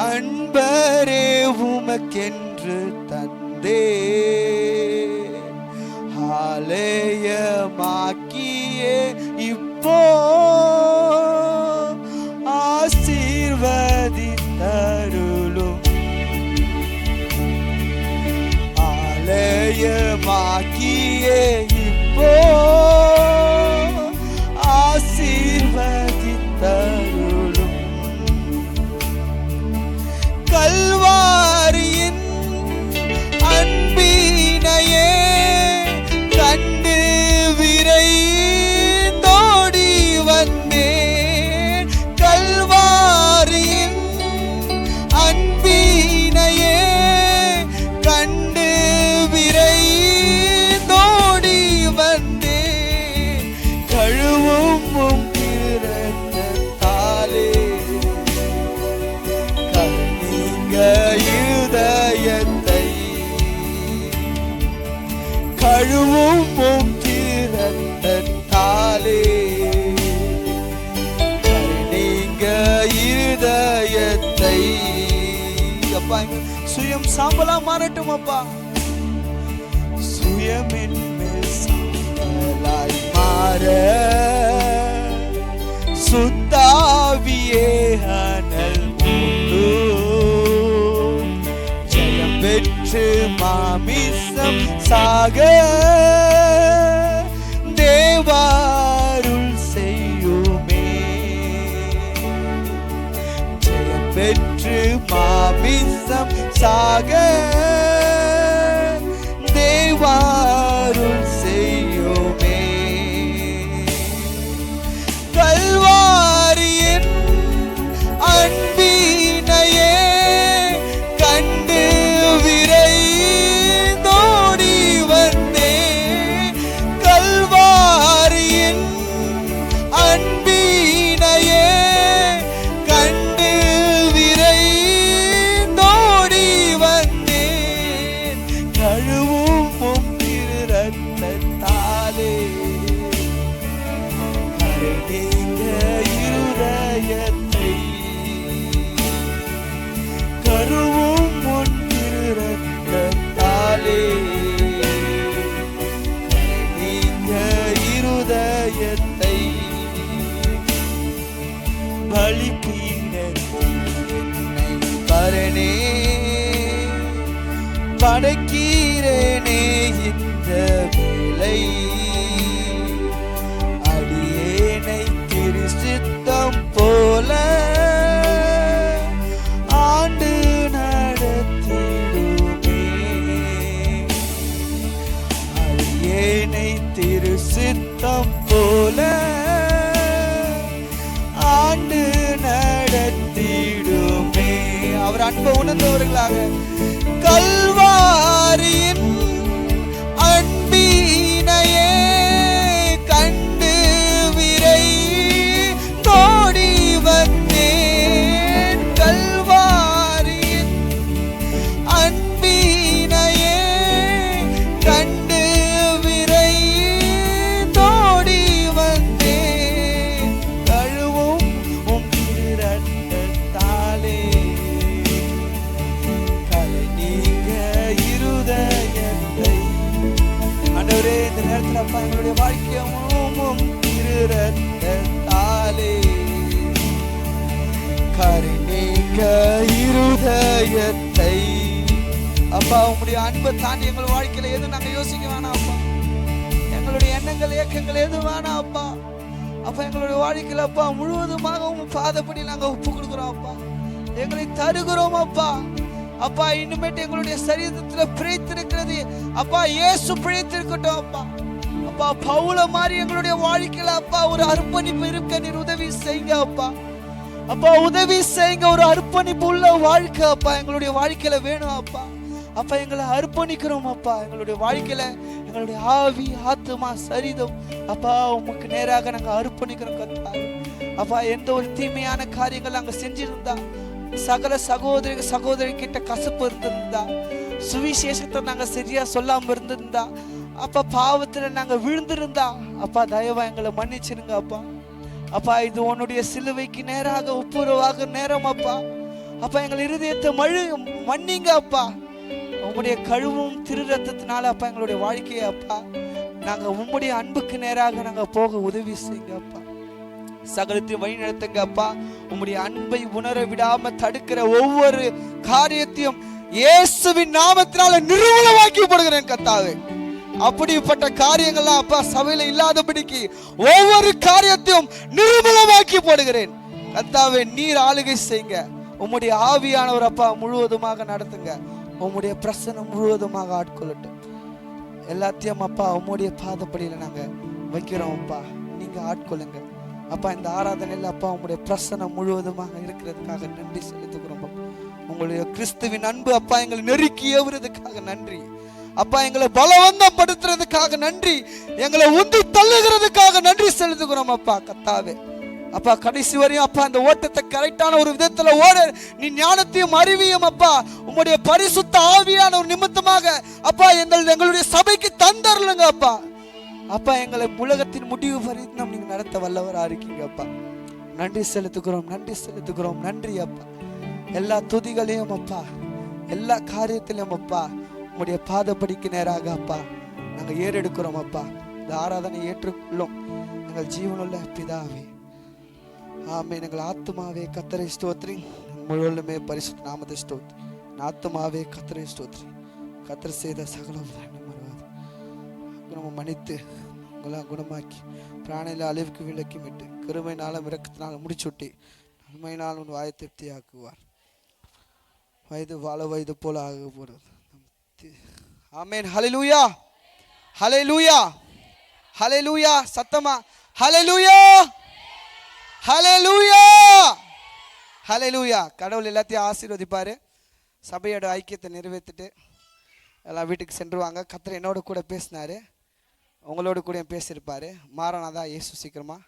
A: அன்பரே உமக்கென்று தந்தே, ஆலயமாக்கியே இப்போ ஆசீர்வதித்தருளும். ஆலயமாக்கியே இப்போ ஆசீர்வதித்தருளும். கல்வாரியின் அன்பினையே கண்டு விரைந்தோடி வந்தேன். கல்வாரியின் அன்பினையே கண்டு விரைந்தோடி வந்தேன். கழுவும் திருரத்தத்தாலே கரை நீங்க இருதயத்தை, கழுவும் திருரத்தத்தாலே கரை நீங்க இருதயத்தை. அப்பா, சுயம் சாம்பலா மாறட்டும் அப்பா. சுயமின் மேல் சாம்பலாய் மாற சுத்தாவியே அனல் மூண்டு. ஜெயம் பெற்று மாமிசம் சாக தேவாருள் செய்யுமே. ஜெயம் பெற்று மாமிசம் சாக தேவாருள் செய்யுமே. கல்வாரியின் அன்பினையே கண்டு விரைந்தோடி வந்தேன். கல்வாரியின் அன்பினையே கண்டு விரைந்தோடி வந்தேன். பலிபீடத்தில் என்னை பரணே படைக்கிறேனே இந்த வேளை அடியேனை திருச்சித்தம் போல ஆண்டு நடத்திடுமே அடியேனை திருச்சித்தம் போல ஆண்டு நடத்திடுமே. அவர் அன்பை உணர்ந்தவர்களாக கல்வாரியின் அன்பினையே கண்டு விரை தோடி வந்தேன். கல்வாரியின் அன்பினையே கண்டு விரை தோடி வந்தேன். கழுவும் உம் இரத்தத்தாலே ஆண்டவரே, இந்த நேரத்தில் அப்பா எங்களுடைய வாழ்க்கையும் இரத்தத்தாலே கருணீக்க இருதயத்தை அப்பா உங்களுடைய அன்பை தாண்டி எங்கள் வாழ்க்கையில எதுவும் நாங்கள் யோசிக்க வேணாம் அப்பா. எங்களுடைய எண்ணங்கள் இயக்கங்கள் எதுவும் வேணாம் அப்பா. அப்பா எங்களுடைய வாழ்க்கையில அப்பா முழுவதுமாக உங்க பாதப்படி நாங்கள் ஒப்பு கொடுக்குறோம் அப்பா. எங்களை தருகிறோம் அப்பா. அப்பா இன்னுமேட்டு எங்களுடைய சரீரத்துல பிழைத்திருக்கிறது அப்பா இயேசு பிழைத்திருக்கட்டும் அப்பா. அப்பா பவுல மாதிரி எங்களுடைய வாழ்க்கையில அப்பா ஒரு அர்ப்பணிப்பு இருக்க நீர் உதவி செய்யுங்க அப்பா. அப்பா உதவி செய்யுங்க. ஒரு அர்ப்பணிப்பு உள்ள வாழ்க்கை அப்பா எங்களுடைய வாழ்க்கையில வேணும் அப்பா. அப்பா எங்களை அர்ப்பணிக்கிறோம் அப்பா. எங்களுடைய வாழ்க்கையில எங்களுடைய ஆவி ஆத்துமா சரீரம் அப்பா உமக்கு நேராக நாங்க அர்ப்பணிக்கிறோம் கர்த்தா. அப்பா எந்த ஒரு தீமையான காரியங்கள் நாங்க செஞ்சிருந்தா, சகல சகோதரி கிட்ட கசப்பு இருந்திருந்தா, சுவிசேஷத்தை நாங்க சரியா சொல்லாம இருந்திருந்தா, அப்பா பாவத்துல நாங்க விழுந்திருந்தா அப்பா தயவா எங்களை மன்னிச்சிருங்க அப்பா. அப்பா இது உன்னுடைய சிலுவைக்கு நேராக ஒப்புரவாக நேரம் அப்பா. அப்பா எங்கள் இருதயத்தை மன்னிங்க அப்பா. உங்களுடைய கழுவும் திரு ரத்தத்தினால அப்பா எங்களுடைய வாழ்க்கையை அப்பா நாங்க உங்களுடைய அன்புக்கு நேராக நாங்க போக உதவி செய்யுங்க அப்பா. சகலத்தையும் வழி நடத்துங்க அப்பா. உம்முடைய அன்பை உணர விடாம தடுக்கிற ஒவ்வொரு காரியத்தையும் இயேசுவின் நாமத்தினால நிர்மூலமாக்கி போடுகிறேன் கர்த்தாவே. அப்படிப்பட்ட காரியங்கள்லாம் அப்பா சபையில இல்லாதபடிக்கு ஒவ்வொரு காரியத்தையும் நிர்மூலமாக்கி போடுகிறேன் கர்த்தாவே. நீர் ஆளுகை செய்யுங்க. உம்முடைய ஆவியானவர் அப்பா முழுவதுமாக நடத்துங்க. உம்முடைய பிரசன்னம் முழுவதுமாக ஆட்கொள்ளட்டும். எல்லாத்தையும் அப்பா உம்முடைய பாதப்படியில நாங்க வைக்கிறோம் அப்பா. நீங்க ஆட்கொள்ளுங்க அப்பா. இந்த ஆராதனையில் அப்பா உங்களுடைய பிரசன்னம் முழுவதுமாக இருக்கிறதுக்காக நன்றி செலுத்துகிறோம். உங்களுடைய கிறிஸ்துவின் அன்பு அப்பா எங்களை நெருக்கி ஏவுறதுக்காக நன்றி அப்பா. எங்களை பலவந்தம் படுத்துறதுக்காக நன்றி. எங்களை உந்தி தள்ளுகிறதுக்காக நன்றி செலுத்துகிறோம் அப்பா கர்த்தாவே. அப்பா கடைசி வரையும் அப்பா இந்த ஓட்டத்தை கரெக்டான ஒரு விதத்துல ஓட நீ ஞானத்தையும் அறிவியும் அப்பா உங்களுடைய பரிசுத்த ஆவியான ஒரு நிமித்தமாக அப்பா எங்களுடைய சபைக்கு தந்தரலுங்க அப்பா. அப்பா எங்களை உலகத்தின் முடிவு வரைக்கும் நீங்க நடத்த வல்லவரா இருக்கீங்க அப்பா. நன்றி செலுத்துகிறோம், நன்றி செலுத்துகிறோம். நன்றி அப்பா. எல்லா துதிகளையும் அப்பா எல்லா காரியத்திலும் அப்பா உங்களுடைய பாதப்படிக்கு நேராக அப்பா நாங்கள் ஏறெடுக்கிறோம் அப்பா. இந்த ஆராதனை ஏற்றுக்கொள்ளும் எங்கள் ஜீவனுள்ள பிதாவே ஆமென். எங்கள் ஆத்துமாவே கர்த்தரை ஸ்தோத்திரி, முழுவதுமே பரிசுத்த நாமத்தை ஸ்தோத்திரி. ஆத்துமாவே கர்த்தரை ஸ்தோத்திரி. கர்த்தர் செய்த சகலம் நம்ம மன்னித்து உங்களை குணமாக்கி பிராணில அழிவுக்கு விலக்கி விட்டு கருமையினாலும் இரக்கத்தினாலும் முடிச்சுட்டி நன்மையினால் உன் வாயை திருப்தி ஆக்குவார். வயது வாழ வயது போல ஆக போறது. ஆமென். ஹல்லேலூயா, ஹல்லேலூயா, ஹல்லேலூயா. சத்தமா ஹல்லேலூயா, ஹல்லேலூயா, ஹல்லேலூயா. கடவுள் எல்லாத்தையும் ஆசீர்வதிப்பாரு. சபையோட ஐக்கியத்தை நிறைவேற்றிட்டு எல்லாம் வீட்டுக்கு சென்றுவாங்க. கர்த்தர் என்னோட கூட பேசினாரு, உங்களோட கூட பேசியிருப்பாரு. மாறானாதான் இயேசு சீக்கிரமா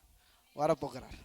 A: வரப்போகிறார்.